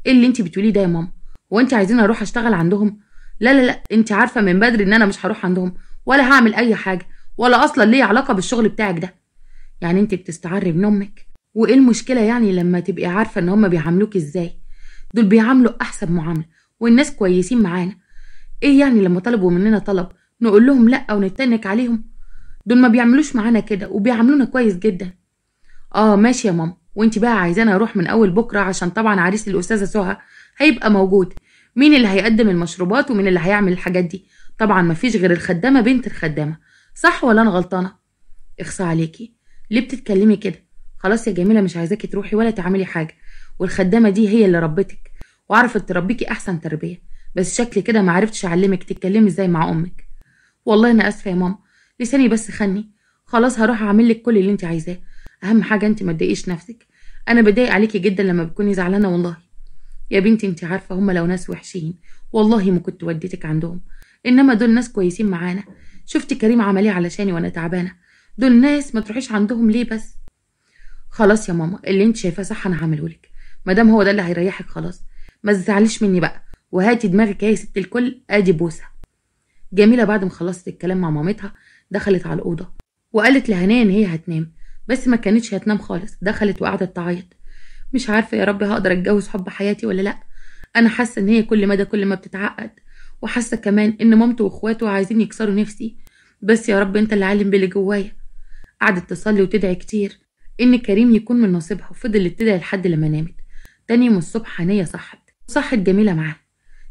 ايه اللي انت بتقوليه ده يا ماما؟ هو انت عايزين اروح اشتغل عندهم؟ لا لا لا، انت عارفه من بدري ان انا مش هروح عندهم ولا هعمل اي حاجه، ولا اصلا ليه علاقه بالشغل بتاعك ده. يعني انت بتستعري ابن امك؟ وايه المشكله يعني لما تبقي عارفه ان هم بيعاملوك ازاي؟ دول بيعاملوا احسن معامله، والناس كويسين معانا. ايه يعني لما طلبوا مننا طلب نقول لهم لا ونتنك عليهم؟ دول ما بيعملوش معانا كده وبيعاملونا كويس جدا. اه ماشي يا ماما، وانت بقى عايزانا اروح من اول بكره عشان طبعا عريس الاستاذه سهى هيبقى موجود. مين اللي هيقدم المشروبات ومين اللي هيعمل الحاجات دي؟ طبعا ما فيش غير الخدامه بنت الخدامه، صح ولا انا غلطانه؟ اخصى عليكي، ليه بتتكلمي كده؟ خلاص يا جميله مش عايزاكي تروحي ولا تعملي حاجه، والخدامه دي هي اللي ربتك وعرفت تربيكي احسن تربيه، بس شكلي كده ما عرفتش اعلمك تتكلمي ازاي مع امك. والله انا اسفه يا ماما، لساني بس خني. خلاص هروح اعمل لك كل اللي انت عايزاه، اهم حاجه انت ما تضايقيش نفسك. انا بضايق عليكي جدا لما بتكوني زعلانه والله. يا بنتي انت عارفه هم لو ناس وحشين والله ما كنت وديتك عندهم، انما دول ناس كويسين معانا. شفتي كريم عمل ايه علشاني وانا تعبانه؟ دول ناس ما تروحيش عندهم ليه بس؟ خلاص يا ماما اللي انت شايفاه صح انا هعمله لك، ما دام هو ده اللي هيريحك خلاص. ما تزعليش مني بقى، وهاتي دماغك يا ست الكل، ادي بوسه. جميله بعد ما خلصت الكلام مع مامتها دخلت على الاوضه وقالت لهناء ان هي هتنام، بس ما كانتش هتنام خالص. دخلت وقعدت تعيط، مش عارفه يا رب هقدر اتجوز حب حياتي ولا لا. انا حاسه ان هي كل ما بتتعقد، وحاسه كمان ان مامته واخواته عايزين يكسروا نفسي، بس يا رب انت اللي عالم باللي جوايا. قعدت تصلي وتدعي كتير ان كريم يكون من نصيبها، وفضلت تدعي لحد لما نامت. تاني يوم الصبح هنية صحت جميله معاها.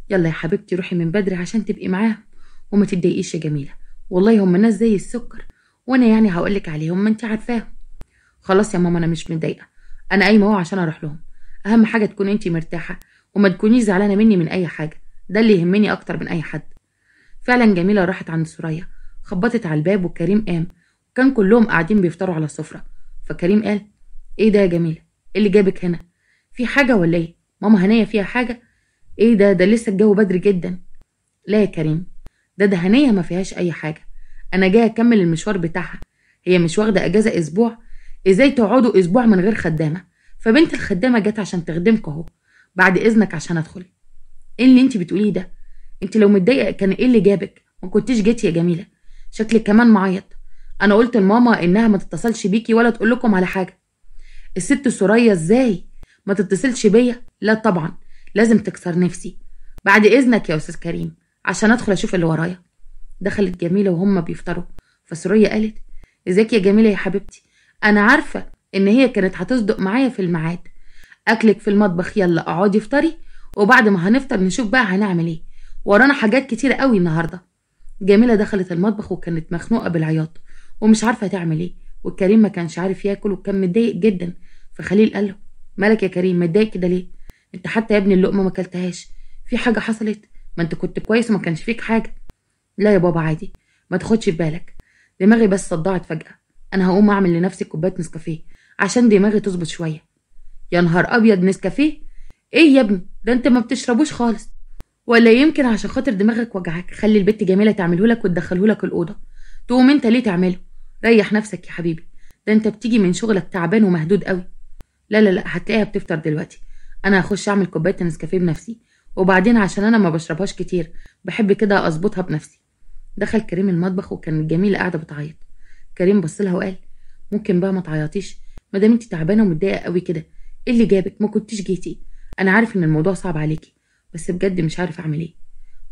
يلا يا حبيبتي روحي من بدري عشان تبقي معاهم، وما تتضايقيش يا جميله، والله هم ناس زي السكر، وانا يعني هقولك عليهم ما انت عارفاهم. خلاص يا ماما انا مش متضايقه، انا قايمه اهو عشان اروح لهم. اهم حاجه تكون انت مرتاحه وما تكونيش زعلانه مني من اي حاجه، ده اللي يهمني اكتر من اي حد. فعلا جميله راحت عند سوريا، خبطت على الباب وكريم قام، وكان كلهم قاعدين بيفطروا على السفره. فكريم قال ايه ده يا جميله، ايه اللي جابك هنا؟ في حاجه ولا ايه؟ ماما هنيه فيها حاجه؟ ايه ده لسه الجو بدري جدا. لا يا كريم، ده هنيه ما فيهاش اي حاجه، انا جايه اكمل المشوار بتاعها. هي مش واخده اجازه اسبوع؟ ازاي تقعدوا اسبوع من غير خدامه؟ فبنت الخدامه جت عشان تخدمك اهو، بعد اذنك عشان ادخل. ايه اللي انت بتقوليه ده؟ انت لو متضايقه كان ايه اللي جابك؟ ما كنتيش جيتي يا جميله، شكلك كمان معيط. انا قلت لماما انها ما تتصلش بيكي ولا تقول لكم على حاجه. الست سوريا ازاي ما تتصلش بيا؟ لا طبعا لازم تكسر نفسي. بعد اذنك يا استاذ كريم عشان ادخل اشوف اللي ورايا. دخلت جميله وهم بيفطروا، فسوريا قالت ازيك يا جميله يا حبيبتي، انا عارفه ان هي كانت هتصدق معايا في الميعاد. اكلك في المطبخ، يلا اقعدي افطري، وبعد ما هنفطر نشوف بقى هنعمل ايه، ورانا حاجات كتيره قوي النهارده. جميله دخلت المطبخ وكانت مخنوقه بالعياط ومش عارفه تعمل ايه، والكريم ما كانش عارف ياكل وكان متضايق جدا. فخليل قال له مالك يا كريم متضايق كده ليه؟ انت حتى يا ابني اللقمه ما اكلتهاش، في حاجه حصلت؟ ما انت كنت كويس وما كانش فيك حاجه. لا يا بابا عادي، ما تاخدش في بالك، دماغي بس صدعت فجاه. انا هقوم اعمل لنفسي كوبايه نسكافيه عشان دماغي تظبط شويه. يا نهار ابيض، نسكافيه؟ ايه يا ابني ده انت ما بتشربوش خالص، ولا يمكن عشان خاطر دماغك وجعك؟ خلي البت جميله تعمله لك وتدخله لك الاوضه. تقوم انت ليه تعمله؟ ريح نفسك يا حبيبي، ده انت بتيجي من شغلك تعبان ومهدود قوي. لا هتلاقيها بتفطر دلوقتي، انا هخش اعمل كوبايه نسكافيه بنفسي، وبعدين عشان انا ما بشربهاش كتير بحب كده اظبطها بنفسي. دخل كريم المطبخ وكانت جميله قاعده بتعيط. كريم بص لها وقال ممكن بقى ما تعيطيش، ما دام انت تعبانه ومتضايقه قوي كده؟ ايه اللي جابك؟ ما كنتيش جيتي. انا عارف ان الموضوع صعب عليكي، بس بجد مش عارف اعمل ايه.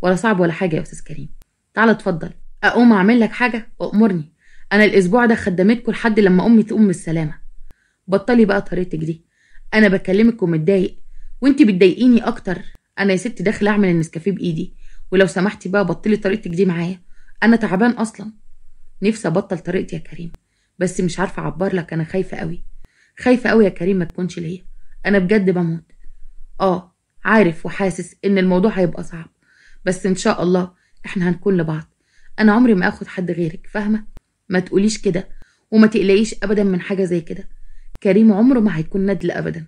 ولا صعب ولا حاجه يا استاذ كريم، تعال اتفضل. اقوم اعمل لك حاجه؟ وامرني، انا الاسبوع ده خدمتكم لحد لما امي تقوم بالسلامه. بطلي بقى طريقتك دي، انا بكلمك ومتضايق وانت بتضايقيني اكتر. انا يا ستي داخله اعمل النسكافيه بايدي، ولو سمحتي بقى بطلي طريقتك دي معايا، انا تعبان اصلا. نفسي ابطل طريقتي يا كريم، بس مش عارفه اعبر لك، انا خايفه قوي خايفه قوي يا كريم ما تكونش ليا، انا بجد بموت. عارف وحاسس ان الموضوع هيبقى صعب، بس ان شاء الله احنا هنكون لبعض. انا عمري ما اخد حد غيرك، فاهمه؟ ما تقوليش كده وما تقلقيش ابدا من حاجه زي كده. كريم عمره ما هيكون ندل ابدا.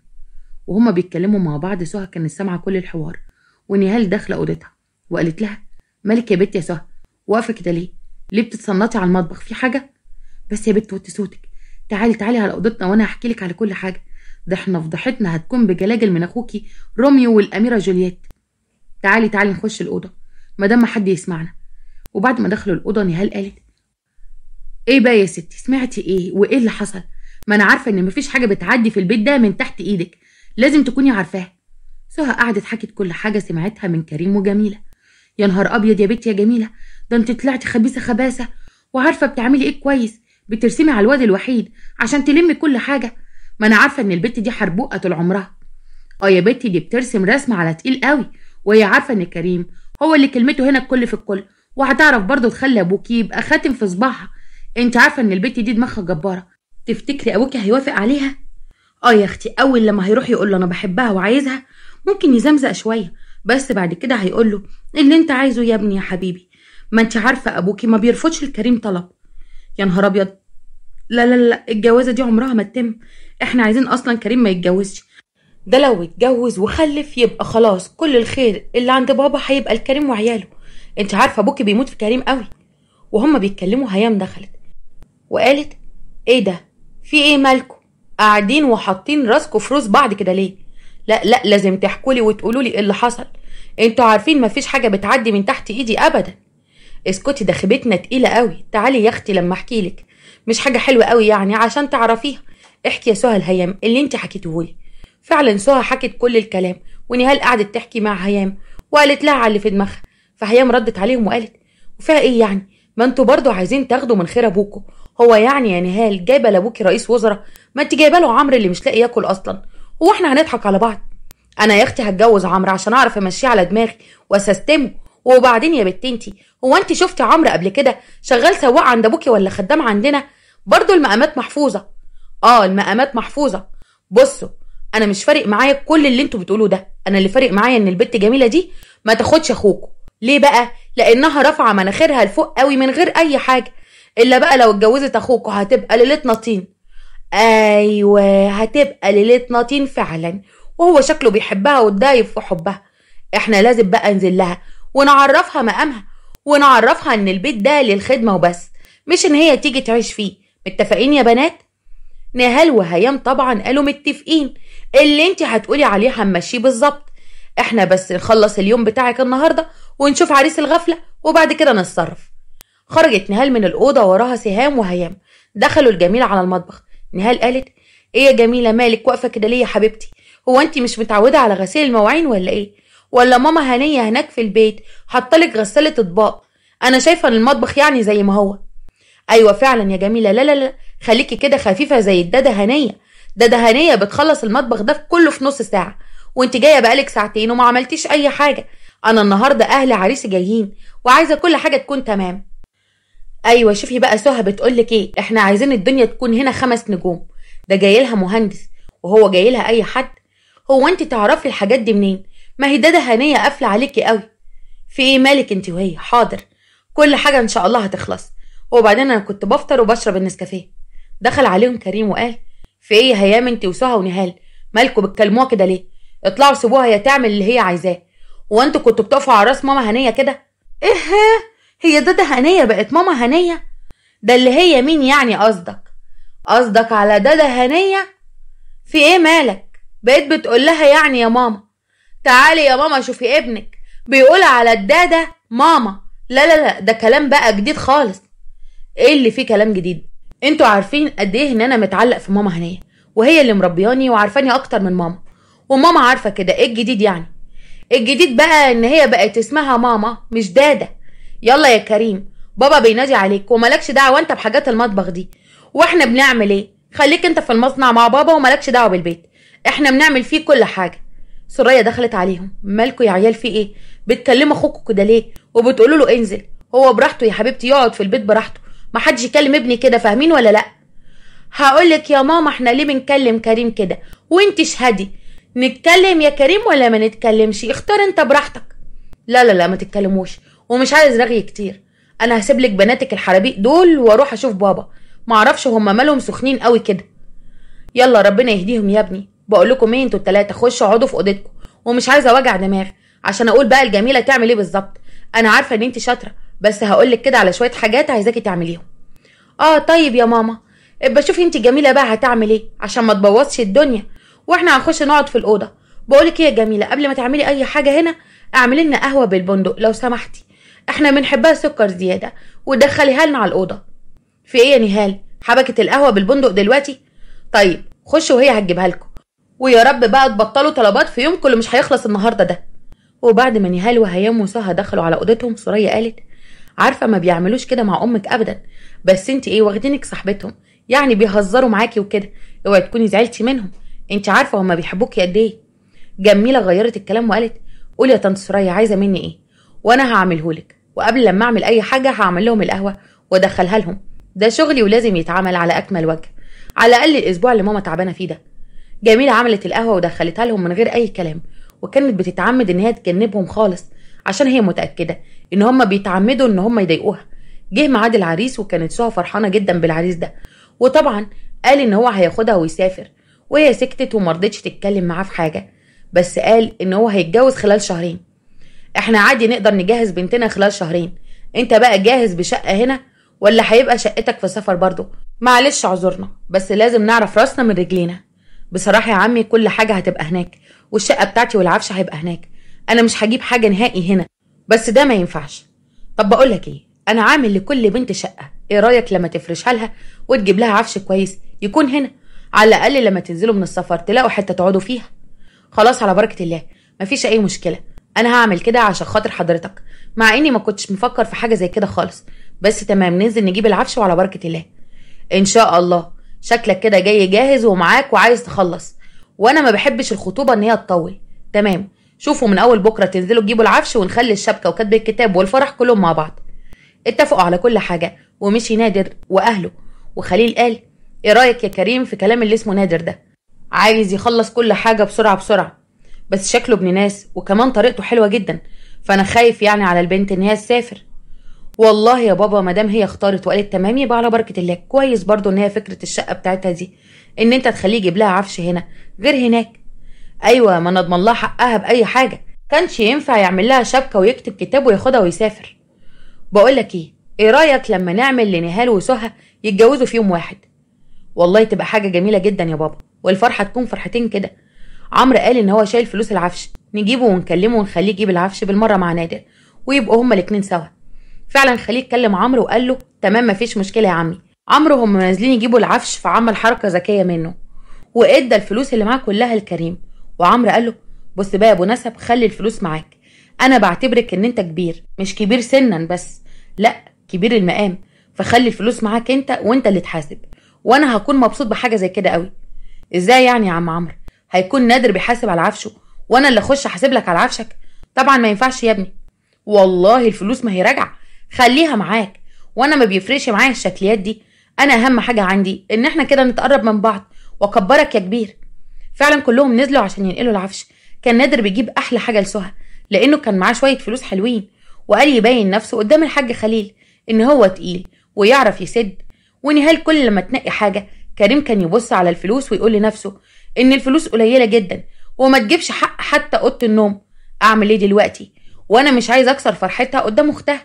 وهما بيتكلموا مع بعض سهى كانت سامعه كل الحوار، ونهال داخله اوضتها وقالت لها مالك يا بت يا سهى، واقفه كده ليه بتتصنطي على المطبخ؟ في حاجه؟ بس يا بت وطي صوتك، تعالي على اوضتنا وانا هحكي لك على كل حاجه، ده احنا فضحتنا هتكون بجلاجل من اخوكي روميو والاميره جولييت. تعالي نخش الاوضه مادام ما حد يسمعنا. وبعد ما دخلوا الاوضه نهال قالت ايه بقى يا ستي، سمعتي ايه وايه اللي حصل؟ ما انا عارفه ان مفيش حاجه بتعدي في البيت ده من تحت ايدك، لازم تكوني عارفاها. سهى قعدت حكت كل حاجه سمعتها من كريم وجميله. يا نهار ابيض يا بنت يا جميله، ده انت طلعتي خبيثه خباثه، وعارفه بتعملي ايه كويس. بترسمي على الواد الوحيد عشان تلمي كل حاجه. ما انا عارفه ان البت دي حربوقه طول عمرها. يا بنتي دي بترسم رسم على تقيل قوي، وهي عارفه ان كريم هو اللي كلمته هنا الكل في الكل، وهتعرف برضه تخلي ابوكي يبقى خاتم في صباعها. انت عارفه ان البت دي دماغها جباره. تفتكري ابوكي هيوافق عليها؟ يا اختي، اول لما هيروح يقول له انا بحبها وعايزها ممكن يزمزق شويه، بس بعد كده هيقول له اللي انت عايزه يا ابني يا حبيبي. ما انت عارفه ابوكي ما بيرفضش الكريم طلب. يا نهار ابيض، لا لا لا، الجوازه دي عمرها ما تتم. احنا عايزين اصلا كريم ما يتجوزش. ده لو اتجوز وخلف يبقى خلاص كل الخير اللي عند بابا هيبقى الكريم وعياله. انت عارفه ابوكي بيموت في كريم قوي. وهما بيتكلموا هيام دخلت وقالت ايه ده، في ايه مالكم قاعدين وحاطين راسكم في روس بعض كده ليه؟ لا لا، لازم تحكولي وتقولولي ايه اللي حصل. انتوا عارفين مفيش حاجه بتعدي من تحت ايدي ابدا. اسكتي، ده خيبتنا تقيله قوي. تعالي يا اختي لما احكيلك، مش حاجه حلوه قوي يعني عشان تعرفيها. احكي يا سهى الهيام اللي انت حكيتهولي. فعلا سهى حكت كل الكلام، ونهال قعدت تحكي مع هيام وقالت لها على اللي في دماغها. فهيام ردت عليهم وقالت وفيها ايه يعني، ما انتوا برضو عايزين تاخدوا من خير ابوكوا. هو يعني يا نهال جايبه لابوكي رئيس وزراء؟ ما انت جايبه له عمرو اللي مش لاقي ياكل اصلا. هو احنا هنضحك على بعض؟ انا يا اختي هتجوز عمرو عشان اعرف امشيه على دماغي واسستمه. وبعدين يا بنت انتي، هو انت شفتي عمرو قبل كده شغال سواق عند ابوكي ولا خدام عندنا؟ برضو المقامات محفوظه. المقامات محفوظه. بصوا، انا مش فارق معايا كل اللي انتوا بتقولوه ده. انا اللي فارق معايا ان البت جميله دي ما تاخدش اخوكوا. ليه بقى؟ لانها رافعه مناخيرها لفوق قوي من غير اي حاجه. الا بقى لو اتجوزت اخوكوا هتبقى ليلتنا طين. ايوه، هتبقى ليلتنا طين فعلا. وهو شكله بيحبها واتضايق في حبها. احنا لازم بقى ننزل لها ونعرفها مقامها، ونعرفها ان البيت ده للخدمه وبس، مش ان هي تيجي تعيش فيه. متفقين يا بنات؟ نهال وهيام طبعا قالوا متفقين. اللي انت هتقولي عليه هنمشيه بالظبط. احنا بس نخلص اليوم بتاعك النهارده ونشوف عريس الغفله وبعد كده نتصرف. خرجت نهال من الاوضه وراها سهام وهيام. دخلوا الجميله على المطبخ. نهال قالت ايه يا جميله مالك واقفه كده ليه يا حبيبتي؟ هو انت مش متعوده على غسيل المواعين ولا ايه؟ ولا ماما هنيه هناك في البيت حطلك غساله اطباق؟ انا شايفه ان المطبخ يعني زي ما هو. ايوه فعلا يا جميله، لا لا لا، خليكي كده خفيفه زي الداده هنيه. داده هنيه بتخلص المطبخ ده كله في نص ساعه، وانت جايه بقالك ساعتين وما عملتيش اي حاجه. انا النهارده اهل عريسي جايين وعايزه كل حاجه تكون تمام. ايوه شوفي بقى سهى بتقولك ايه، احنا عايزين الدنيا تكون هنا 5 نجوم. ده جاي لها مهندس وهو جاي لها اي حد؟ هو انت تعرفي الحاجات دي منين؟ ما هي داده هنيه قافله عليكي قوي. في ايه مالك انت وهي؟ حاضر، كل حاجه ان شاء الله هتخلص. وبعدين انا كنت بفطر وبشرب النسكافيه. دخل عليهم كريم وقال في ايه يا هيام انت وسهى ونهال؟ مالكوا بتكلموها كده ليه؟ اطلعوا سيبوها هي تعمل اللي هي عايزاه. هو انتوا كنتوا بتقفوا على راس ماما هنيه كده؟ ايه هي داده هنيه بقت ماما هنيه؟ ده اللي هي مين يعني قصدك على داده هنيه؟ في ايه مالك؟ بقيت بتقول لها يعني يا ماما؟ تعالي يا ماما شوفي ابنك بيقول على الداده ماما. لا لا لا، ده كلام بقى جديد خالص. ايه اللي فيه كلام جديد؟ انتوا عارفين قد ايه ان انا متعلق في ماما هنيه، وهي اللي مربياني وعارفاني اكتر من ماما، وماما عارفه كده. ايه الجديد يعني؟ الجديد بقى ان هي بقت اسمها ماما مش داده. يلا يا كريم، بابا بينادي عليك ومالكش دعوه انت بحاجات المطبخ دي. واحنا بنعمل ايه؟ خليك انت في المصنع مع بابا ومالكش دعوه بالبيت، احنا بنعمل فيه كل حاجه. سوريا دخلت عليهم. مالكوا يا عيال في ايه؟ بتكلموا اخوكوا كده ليه وبتقولوا له انزل؟ هو براحته يا حبيبتي، يقعد في البيت براحته، ما حدش يكلم ابني كده، فاهمين ولا لا؟ هقولك يا ماما احنا ليه بنكلم كريم كده وانت اشهدي. نتكلم يا كريم ولا ما نتكلمش؟ اختار انت براحتك. لا لا لا، ما تتكلموش، ومش عايز رغي كتير. انا هسيبلك بناتك الحرابيق دول واروح اشوف بابا، معرفش هما مالهم سخنين قوي كده. يلا ربنا يهديهم يا ابني. بقول لكم ايه، انتوا التلاتة خشوا اقعدوا في اوضتكم، ومش عايزه وجع دماغ عشان اقول بقى الجميله تعمل ايه بالظبط. انا عارفه ان انت شاطره، بس هقولك كده على شويه حاجات عايزاكي تعمليهم. طيب يا ماما، ابقى شوفي انت جميله بقى هتعمل ايه عشان ما تبوظش الدنيا، واحنا هنخش نقعد في الاوضه. بقولك ايه يا جميله، قبل ما تعملي اي حاجه هنا اعملي لنا قهوه بالبندق لو سمحتي، احنا بنحبها سكر زياده، ودخليها لنا على الاوضه. في ايه يا نهال، حبكه القهوه بالبندق دلوقتي؟ طيب خشوا وهي هتجيبها لكم، ويا رب بقى تبطلوا طلبات في يومكم اللي مش هيخلص النهارده ده. وبعد ما نهال وهيام وسهى دخلوا على اوضتهم، سوريا قالت: عارفه ما بيعملوش كده مع امك ابدا، بس انت ايه واخدينك صاحبتهم، يعني بيهزروا معاكي وكده، اوعي تكوني زعلتي منهم، انت عارفه هما بيحبوكي قد ايه. جميله غيرت الكلام وقالت: قولي يا طنط سوريا عايزه مني ايه وانا هعملهولك، وقبل لما اعمل اي حاجه هعمل لهم القهوه وادخلها لهم، ده شغلي ولازم يتعمل على اكمل وجه، على الاقل الاسبوع اللي ماما تعبانه فيه ده. جميله عملت القهوه ودخلتها لهم من غير اي كلام، وكانت بتتعمد ان هي تجنبهم خالص عشان هي متاكده ان هم بيتعمدوا ان هم يضايقوها. جه ميعاد العريس وكانت سهى فرحانه جدا بالعريس ده، وطبعا قال ان هو هياخدها ويسافر، وهي سكتت ومرضتش تتكلم معاه في حاجه، بس قال ان هو هيتجوز خلال شهرين. احنا عادي نقدر نجهز بنتنا خلال شهرين، انت بقى جاهز بشقه هنا ولا هيبقى شقتك في سفر برضه؟ معلش اعذرنا، بس لازم نعرف راسنا من رجلينا. بصراحه يا عمي كل حاجه هتبقى هناك، والشقه بتاعتي والعفش هيبقى هناك، انا مش هجيب حاجه نهائي هنا، بس ده ما ينفعش. طب بقول لك ايه، انا عامل لكل بنت شقه، ايه رايك لما تفرشها لها وتجيب لها عفش كويس يكون هنا، على الاقل لما تنزلوا من السفر تلاقوا حته تقعدوا فيها. خلاص على بركه الله، مفيش اي مشكله، انا هعمل كده عشان خاطر حضرتك، مع اني ما كنتش مفكر في حاجه زي كده خالص، بس تمام ننزل نجيب العفش وعلى بركه الله. ان شاء الله. شكلك كده جاي جاهز ومعاك وعايز تخلص، وانا ما بحبش الخطوبه ان هي تطول. تمام، شوفوا من اول بكره تنزلوا تجيبوا العفش ونخلي الشبكه وكتب الكتاب والفرح كلهم مع بعض. اتفقوا على كل حاجه، ومشي نادر واهله، وخليل قال: ايه رايك يا كريم في كلام اللي اسمه نادر ده؟ عايز يخلص كل حاجه بسرعه بسرعه، بس شكله ابن ناس وكمان طريقته حلوه جدا، فانا خايف يعني على البنت ان هي تسافر. والله يا بابا مادام هي اختارت وقالت تمام يبقى على بركه الله. كويس برضو ان هي فكره الشقه بتاعتها دي، ان انت تخليه يجيب لها عفش هنا غير هناك. ايوه، ما نضمن لها حقها باي حاجه، كانش ينفع يعمل لها شبكه ويكتب كتاب وياخدها ويسافر. بقول لك ايه رايك لما نعمل لنهال وسهى يتجوزوا في يوم واحد؟ والله تبقى حاجه جميله جدا يا بابا، والفرحه تكون فرحتين كده. عمرو قال ان هو شايل فلوس العفش، نجيبه ونكلمه ونخليه يجيب العفش بالمره مع نادر، ويبقوا هما الاتنين سوا. فعلا خليه اتكلم عمرو وقال له تمام مفيش مشكله يا عمي. عمرو هم نازلين يجيبوا العفش، فعمل حركه ذكيه منه وادى الفلوس اللي معاه كلها لكريم. وعمرو قال له: بص بقى يا ابو نسب، خلي الفلوس معاك، انا بعتبرك ان انت كبير، مش كبير سنا بس، لا كبير المقام، فخلي الفلوس معاك انت وانت اللي تحاسب، وانا هكون مبسوط بحاجه زي كده قوي. ازاي يعني يا عم عمرو؟ هيكون نادر بيحاسب على عفشه وانا اللي اخش احاسب لك على عفشك؟ طبعا ما ينفعش يا ابني. والله الفلوس ما هي راجعه، خليها معاك، وانا ما بيفرقش معايا الشكليات دي، انا اهم حاجه عندي ان احنا كده نتقرب من بعض واكبرك يا كبير. فعلا كلهم نزلوا عشان ينقلوا العفش. كان نادر بيجيب احلى حاجه لسهى لانه كان معاه شويه فلوس حلوين، وقال يبين نفسه قدام الحاج خليل ان هو تقيل ويعرف يسد. ونهال كل لما تنقي حاجه كريم كان يبص على الفلوس ويقول لنفسه ان الفلوس قليله جدا وما تجيبش حق حتى اوضه النوم. اعمل ايه دلوقتي وانا مش عايز اكسر فرحتها قدام اختها؟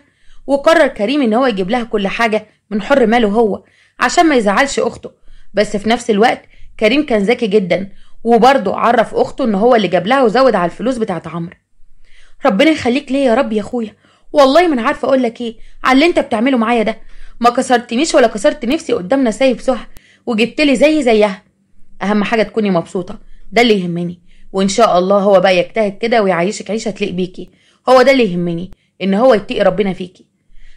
وقرر كريم ان هو يجيب لها كل حاجه من حر ماله هو عشان ما يزعلش اخته. بس في نفس الوقت كريم كان ذكي جدا، وبرضه عرف اخته ان هو اللي جاب لها وزود على الفلوس بتاعت عمرو. ربنا يخليك ليه يا رب يا اخويا، والله ما عارفه اقول لك ايه على اللي انت بتعمله معايا ده، ما كسرتنيش ولا كسرت نفسي قدام نسايب سهى، وجبت لي زيها. اهم حاجه تكوني مبسوطه، ده اللي يهمني، وان شاء الله هو بقى يجتهد كده ويعيشك عيشه تليق بيكي، هو ده اللي يهمني، ان هو يتقي ربنا فيكي.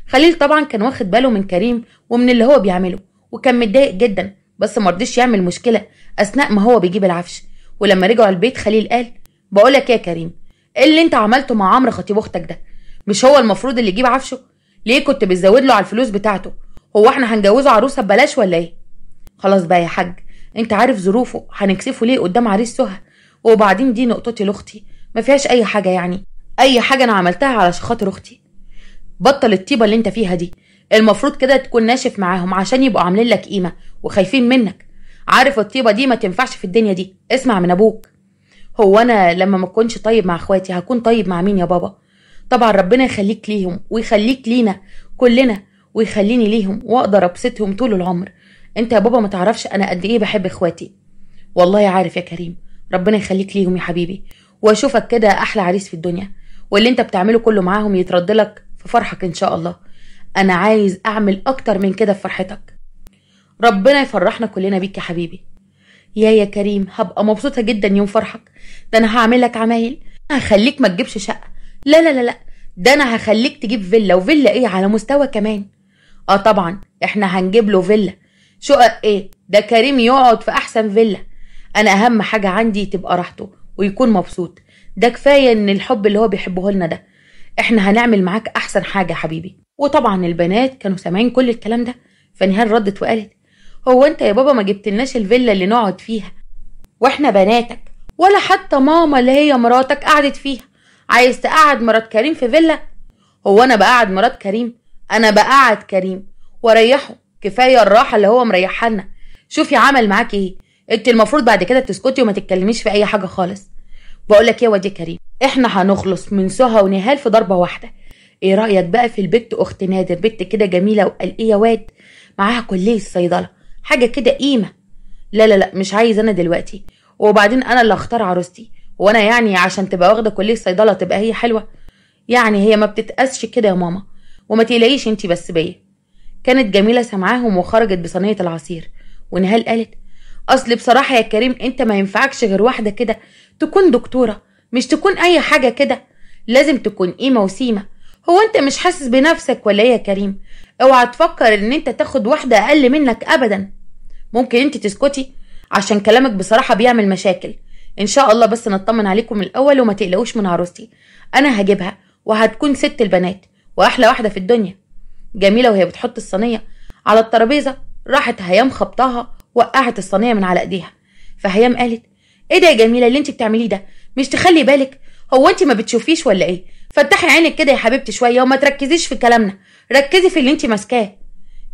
خليل طبعا كان واخد باله من كريم ومن اللي هو بيعمله، وكان متضايق جدا، بس مرضيش يعمل مشكله اثناء ما هو بيجيب العفش. ولما رجعوا البيت خليل قال: بقولك ايه يا كريم، ايه اللي انت عملته مع عمرو خطيب اختك ده؟ مش هو المفروض اللي يجيب عفشه؟ ليه كنت بتزود له على الفلوس بتاعته؟ هو احنا هنجوزه عروسه ببلاش ولا ايه؟ خلاص بقى يا حاج، انت عارف ظروفه، هنكسفه ليه قدام عريس سهى؟ وبعدين دي نقطتي لاختي، ما فيهاش اي حاجه، يعني اي حاجه انا عملتها علشان خاطر اختي. بطل الطيبه اللي انت فيها دي، المفروض كده تكون ناشف معاهم عشان يبقوا عاملين لك قيمه وخايفين منك. عارف الطيبه دي ما تنفعش في الدنيا دي، اسمع من ابوك. هو انا لما ما اكونش طيب مع اخواتي هكون طيب مع مين يا بابا؟ طبعا ربنا يخليك ليهم ويخليك لينا كلنا، ويخليني ليهم واقدر ابسطهم طول العمر. انت يا بابا ما تعرفش انا قد ايه بحب اخواتي. والله عارف يا كريم، ربنا يخليك ليهم يا حبيبي، واشوفك كده احلى عريس في الدنيا، واللي انت بتعمله كله معاهم يترد لك في فرحك ان شاء الله. انا عايز اعمل اكتر من كده في فرحتك. ربنا يفرحنا كلنا بيك يا حبيبي. يا كريم، هبقى مبسوطه جدا يوم فرحك، ده انا هعمل لك عمايل، هخليك ما تجيبش شقه لا لا لا لا، ده انا هخليك تجيب فيلا، وفيلا ايه على مستوى كمان. اه طبعا احنا هنجيب له فيلا. شقق ايه ده، كريم يقعد في احسن فيلا. انا اهم حاجة عندي تبقى راحته ويكون مبسوط، ده كفاية ان الحب اللي هو بيحبه لنا ده. احنا هنعمل معاك احسن حاجة يا حبيبي. وطبعا البنات كانوا سامعين كل الكلام ده. فنهال ردت وقالت: هو انت يا بابا ما جبتلناش الفيلا اللي نقعد فيها واحنا بناتك؟ ولا حتى ماما اللي هي مراتك قعدت فيها؟ عايز تقعد مرات كريم في فيلا؟ هو انا بقعد مرات كريم؟ انا بقعد كريم واريحه، كفايه الراحه اللي هو مريحها لنا. شوفي عمل معاك ايه. انت المفروض بعد كده تسكتي وما تتكلميش في اي حاجه خالص. بقول لك ايه يا واد يا كريم، احنا هنخلص من سهى ونهال في ضربه واحده. ايه رايك بقى في البت اخت نادر؟ بنت كده جميله، وقال ايه يا واد، معاها كليه الصيدله، حاجه كده قيمه. لا لا لا، مش عايز انا دلوقتي. وبعدين انا اللي هختار عروستي، وانا يعني عشان تبقى واخده كليه الصيدله تبقى هي حلوه؟ يعني هي ما بتتقاسش كده يا ماما، وما تقلقيش انتي بس بيا. كانت جميله سامعاهم وخرجت بصينيه العصير. ونهال قالت: اصل بصراحه يا كريم انت ما ينفعكش غير واحده كده تكون دكتوره، مش تكون اي حاجه كده، لازم تكون قيمه وسيمه. هو انت مش حاسس بنفسك ولا ايه يا كريم؟ اوعى تفكر ان انت تاخد واحده اقل منك ابدا. ممكن انت تسكتي عشان كلامك بصراحه بيعمل مشاكل. ان شاء الله بس نطمن عليكم من الاول، وما تقلقوش من عروستي، انا هجيبها وهتكون ست البنات واحلى واحده في الدنيا. جميله وهي بتحط الصينيه على الترابيزه راحت هيام خبطها، وقعت الصينيه من على ايديها. فهيام قالت: ايه ده يا جميله اللي انت بتعمليه ده؟ مش تخلي بالك؟ هو انت ما بتشوفيش ولا ايه؟ فتحي عينك كده يا حبيبتي شويه وما تركزيش في كلامنا، ركزي في اللي انت ماسكاه.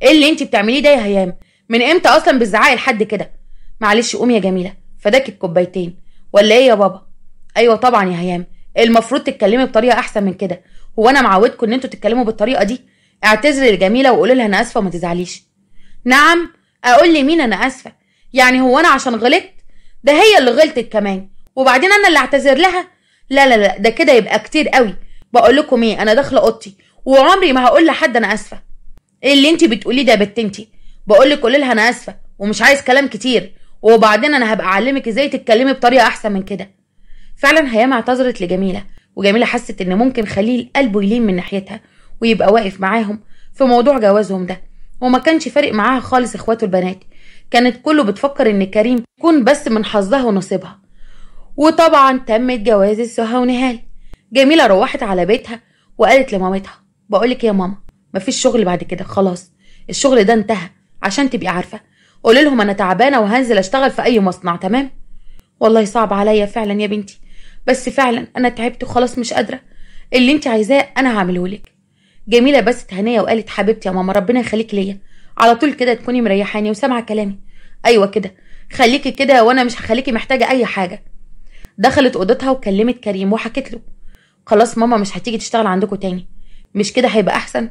ايه اللي انت بتعمليه ده يا هيام؟ من امتى اصلا بتزعقي لحد كده؟ معلش قومي يا جميله، فداك الكوبايتين ولا ايه يا بابا؟ ايوه طبعا يا هيام، المفروض تتكلمي بطريقه احسن من كده. هو انا معودكم ان انتوا تتكلموا بالطريقه دي؟ اعتذري لجميله وقولي لها انا اسفه وما تزعليش. نعم؟ اقول لي مين انا اسفه؟ يعني هو انا عشان غلطت؟ ده هي اللي غلطت كمان، وبعدين انا اللي اعتذر لها؟ لا لا لا، ده كده يبقى كتير قوي. بقول لكم ايه، انا داخله اوضتي وعمري ما هقول لحد انا اسفه. ايه اللي انت بتقوليه ده يا بت انتي؟ بقول لك قولي لها انا اسفه ومش عايز كلام كتير، وبعدين انا هبقى اعلمك ازاي تتكلمي بطريقه احسن من كده. فعلا هيام اعتذرت لجميله، وجميله حست ان ممكن خليل قلبه يلين من ناحيتها ويبقى واقف معاهم في موضوع جوازهم ده. وما كانش فارق معاها خالص اخواته البنات، كانت كله بتفكر ان كريم يكون بس من حظها ونصيبها. وطبعا تمت جواز سهى ونهال. جميله روحت على بيتها وقالت لمامتها: بقولك يا ماما، مفيش شغل بعد كده، خلاص الشغل ده انتهى. عشان تبقي عارفه، قولي لهم انا تعبانه وهنزل اشتغل في اي مصنع، تمام؟ والله صعب عليا فعلا يا بنتي، بس فعلا انا تعبت وخلاص مش قادره. اللي انت عايزاه انا هعمله لك. جميله بست هنيه وقالت: حبيبتي يا ماما، ربنا يخليك ليا، على طول كده تكوني مريحاني وسامعه كلامي. ايوه كده، خليكي كده وانا مش هخليكي محتاجه اي حاجه. دخلت اوضتها وكلمت كريم وحكت له: خلاص ماما مش هتيجي تشتغل عندكم تاني، مش كده هيبقى احسن؟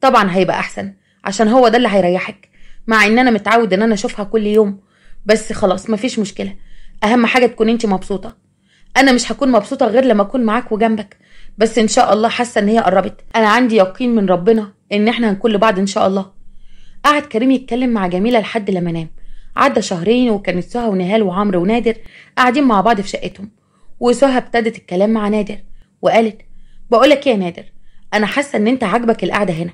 طبعا هيبقى احسن، عشان هو ده اللي هيريحك، مع ان انا متعود ان انا اشوفها كل يوم. بس خلاص مفيش مشكله، اهم حاجه تكون انت مبسوطه. انا مش هكون مبسوطه غير لما اكون معاك وجنبك، بس ان شاء الله حاسه ان هي قربت. انا عندي يقين من ربنا ان احنا هنكون لبعض ان شاء الله. قعد كريم يتكلم مع جميله لحد لما نام. عدى شهرين وكانت سهى ونهال وعمرو ونادر قاعدين مع بعض في شقتهم. وسهى ابتدت الكلام مع نادر وقالت: بقولك يا نادر، انا حاسه ان انت عاجبك القعده هنا،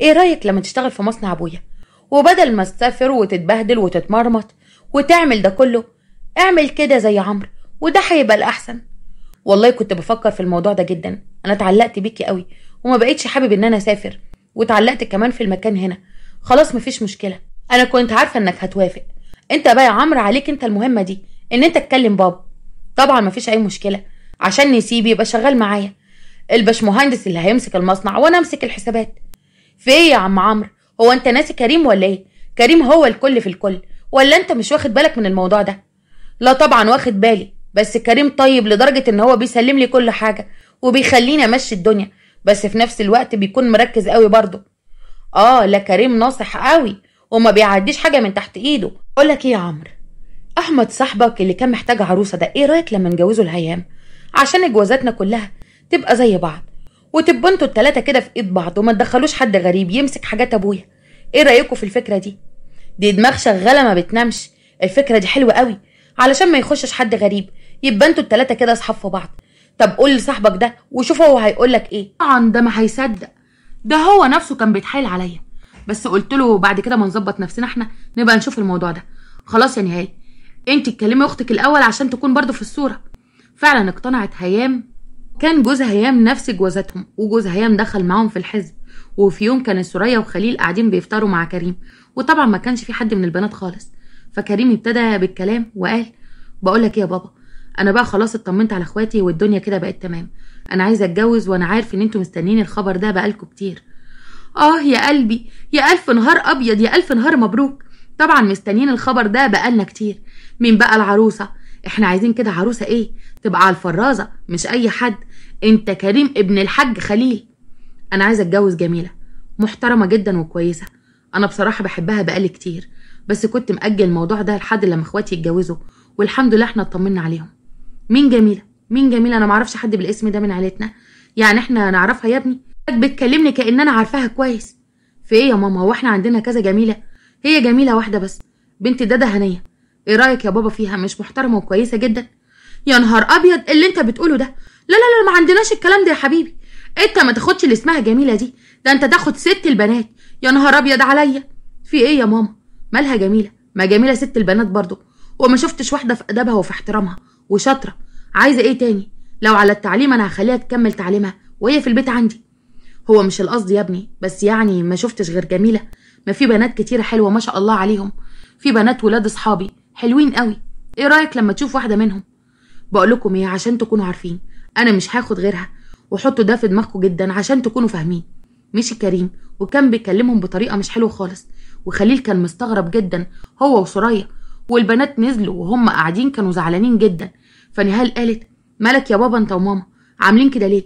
ايه رايك لما تشتغل في مصنع ابويا؟ وبدل ما تسافر وتتبهدل وتتمرمط وتعمل ده كله، اعمل كده زي عمرو وده هيبقى الاحسن. والله كنت بفكر في الموضوع ده جدا، انا اتعلقت بيكي قوي وما بقيتش حابب ان انا اسافر، واتعلقت كمان في المكان هنا. خلاص مفيش مشكله، انا كنت عارفه انك هتوافق. انت بقى يا عمرو عليك انت المهمه دي، ان انت تكلم بابا. طبعا مفيش اي مشكله، عشان نسيبي يبقى شغال معايا، الباشمهندس اللي هيمسك المصنع وانا امسك الحسابات. في ايه يا عم عمرو، هو انت ناسي كريم ولا ايه؟ كريم هو الكل في الكل، ولا انت مش واخد بالك من الموضوع ده؟ لا طبعا واخد بالي، بس كريم طيب لدرجه ان هو بيسلم لي كل حاجه وبيخليني امشي الدنيا، بس في نفس الوقت بيكون مركز قوي برضه. لا كريم ناصح قوي وما بيعديش حاجه من تحت ايده. اقول لك ايه يا عمرو، احمد صاحبك اللي كان محتاج عروسه ده، ايه رايك لما نجوزه الهيام عشان جوازاتنا كلها تبقى زي بعض، وتبقوا انتوا التلاته كده في ايد بعض، وما تدخلوش حد غريب يمسك حاجات ابويا. ايه رايكم في الفكره دي؟ دي دماغ شغاله ما بتنامش، الفكره دي حلوه قوي، علشان ما يخشش حد غريب، يبقى انتوا التلاته كده اصحاب في بعض. طب قول لصاحبك ده وشوف هو هيقول لك ايه. طبعا ده ما هيصدق، ده هو نفسه كان بيتحايل عليا، بس قلت له بعد كده ما نظبط نفسنا احنا نبقى نشوف الموضوع ده. خلاص يا نهال، انت تكلمي اختك الاول عشان تكون برضو في الصوره. فعلا اقتنعت هيام. كان جوز هيام نفس جوازاتهم، وجوز هيام دخل معاهم في الحزب. وفي يوم كان سوريا وخليل قاعدين بيفطروا مع كريم، وطبعا ما كانش في حد من البنات خالص. فكريم ابتدى بالكلام وقال: بقول لك ايه يا بابا، انا بقى خلاص اطمنت على اخواتي والدنيا كده بقت تمام. انا عايزه اتجوز، وانا عارف ان انتوا مستنيين الخبر ده بقالكوا كتير. يا قلبي، يا الف نهار ابيض، يا الف نهار مبروك. طبعا مستنيين الخبر ده بقالنا كتير. مين بقى العروسه؟ احنا عايزين كده عروسه ايه تبقى على الفرازه، مش اي حد. انت كريم ابن الحاج خليل. انا عايزه اتجوز جميله، محترمه جدا وكويسه. انا بصراحه بحبها بقالي كتير، بس كنت مأجل الموضوع ده لحد لما اخواتي يتجوزوا، والحمد لله احنا اطمنا عليهم. مين جميله؟ مين جميله؟ انا معرفش حد بالاسم ده من عيلتنا. يعني احنا نعرفها يا ابني؟ بتكلمني كأن انا عارفاها كويس. في ايه يا ماما؟ هو احنا عندنا كذا جميله؟ هي جميله واحده بس، بنت دادا هنيه. ايه رايك يا بابا فيها؟ مش محترمه وكويسه جدا؟ يا نهار ابيض اللي انت بتقوله ده. لا لا لا، ما عندناش الكلام ده يا حبيبي. انت ما تاخدش اللي اسمها جميله دي، ده انت تاخد ست البنات. يا نهار ابيض عليا. في ايه يا ماما؟ مالها جميله؟ ما جميله ست البنات برضو، وما شفتش واحده في ادبها وفي احترامها وشاطره. عايزه ايه تاني؟ لو على التعليم انا هخليها تكمل تعليمها وهي في البيت عندي. هو مش القصد يا ابني، بس يعني ما شفتش غير جميله. ما في بنات كتيره حلوه ما شاء الله عليهم. في بنات ولاد اصحابي حلوين قوي. ايه رايك لما تشوف واحده منهم؟ بقول لكم ايه عشان تكونوا عارفين، انا مش هاخد غيرها. وحطوا ده في دماغكم جدا عشان تكونوا فاهمين. مشي كريم وكان بيكلمهم بطريقه مش حلوه خالص، وخليل كان مستغرب جدا هو وسوريا. والبنات نزلوا وهم قاعدين كانوا زعلانين جدا. فنهال قالت: مالك يا بابا انت وماما عاملين كده ليه؟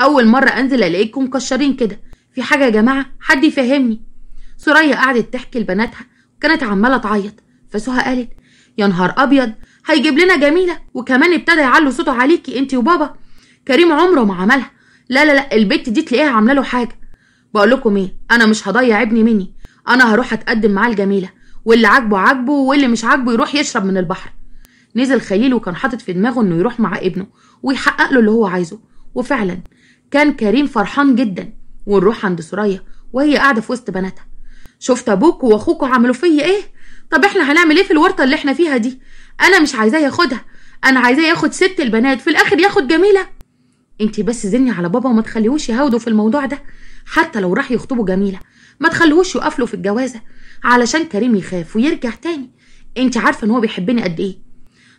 اول مره انزل الاقيكم مكشرين كده. في حاجه يا جماعه؟ حد يفهمني. سوريا قعدت تحكي لبناتها وكانت عماله تعيط. فسهى قالت: يا نهار ابيض، هيجيب لنا جميله وكمان ابتدى يعلو صوته عليكي انت وبابا. كريم عمره ما عملها. لا لا لا، البت دي تلاقيها عامله له حاجه. بقول لكم ايه، انا مش هضيع ابني مني. انا هروح اتقدم معاه الجميله، واللي عاجبه عاجبه واللي مش عاجبه يروح يشرب من البحر. نزل خليل وكان حاطط في دماغه انه يروح مع ابنه ويحقق له اللي هو عايزه. وفعلا كان كريم فرحان جدا. ونروح عند سوريا وهي قاعده في وسط بناتها: شفت ابوك واخوك عملوا فيا ايه؟ طب احنا هنعمل ايه في الورطه اللي احنا فيها دي؟ انا مش عايزاه ياخدها، انا عايزاه ياخد ست البنات، في الاخر ياخد جميله. انتي بس زني على بابا وما تخليهوش يهاودوا في الموضوع ده. حتى لو راح يخطبوا جميله ما تخليهوش يقفلوا في الجوازه، علشان كريم يخاف ويرجع تاني. انتي عارفه ان هو بيحبني قد ايه؟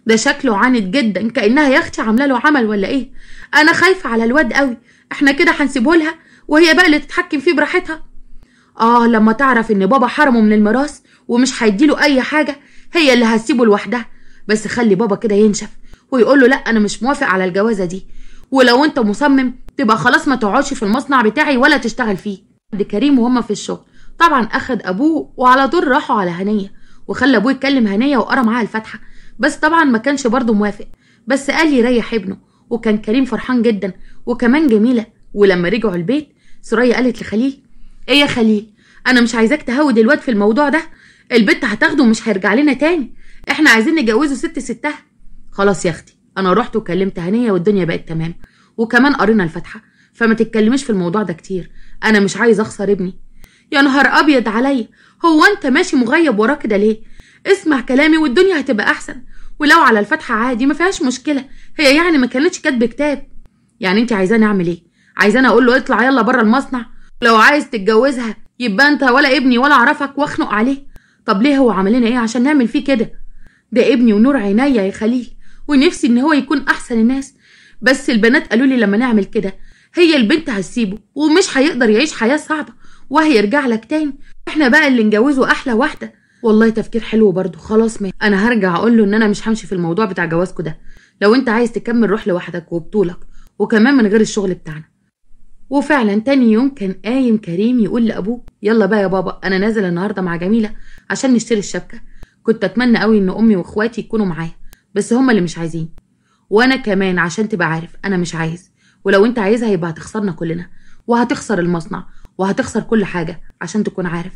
ده شكله عاند جدا، كانها يا اختي عامله له عمل ولا ايه. انا خايفه على الواد قوي. احنا كده هنسيبه لها وهي بقى اللي تتحكم فيه براحتها. لما تعرف ان بابا حرمه من الميراث ومش هيديله اي حاجه، هي اللي هتسيبه لوحدها. بس خلي بابا كده ينشف ويقول له: لا انا مش موافق على الجوازه دي، ولو انت مصمم تبقى خلاص ما تقعدش في المصنع بتاعي ولا تشتغل فيه. عند كريم وهم في الشغل طبعا اخد ابوه وعلى طول راحوا على هنيه، وخلى ابوه يتكلم هنيه وقرا معاها الفاتحه. بس طبعا ما كانش برضه موافق، بس قال يريح ابنه. وكان كريم فرحان جدا وكمان جميله. ولما رجعوا البيت سوريا قالت لخليل: ايه يا خليل، انا مش عايزاك تهود الواد في الموضوع ده. البت هتاخده ومش هيرجع لنا تاني. احنا عايزين نجوزه ستها. خلاص يا اختي، انا رحت وكلمت هنيه والدنيا بقت تمام، وكمان قرينا الفاتحه. فما تتكلميش في الموضوع ده كتير، انا مش عايز اخسر ابني. يا نهار ابيض عليا، هو انت ماشي مغيب وراه كده ليه؟ اسمع كلامي والدنيا هتبقى احسن. ولو على الفاتحه عادي ما فيهاش مشكله، هي يعني ما كانتش كاتبه كتاب. يعني انت عايزاني اعمل ايه؟ عايزاني اقول له اطلع يلا بره المصنع؟ لو عايز تتجوزها يبقى انت ولا ابني ولا اعرفك واخنق عليه. طب ليه؟ هو عمل لنا ايه عشان نعمل فيه كده؟ ده ابني ونور عينيا يا خليل، ونفسي ان هو يكون احسن الناس. بس البنات قالوا لي لما نعمل كده هي البنت هتسيبه ومش هيقدر يعيش حياه صعبه وهيرجع لك تاني. احنا بقى اللي نجوزه احلى واحده. والله تفكير حلو برضه. خلاص ما انا هرجع اقول له ان انا مش همشي في الموضوع بتاع جوازكو ده. لو انت عايز تكمل روح لوحدك وبطولك، وكمان من غير الشغل بتاعنا. وفعلا تاني يوم كان قايم كريم يقول لابوه: يلا بقى يا بابا، انا نازل النهارده مع جميله عشان نشتري الشبكه. كنت اتمنى قوي ان امي واخواتي يكونوا معايا، بس هما اللي مش عايزين. وانا كمان عشان تبقى عارف انا مش عايز. ولو انت عايزها يبقى هتخسرنا كلنا، وهتخسر المصنع، وهتخسر كل حاجه عشان تكون عارف.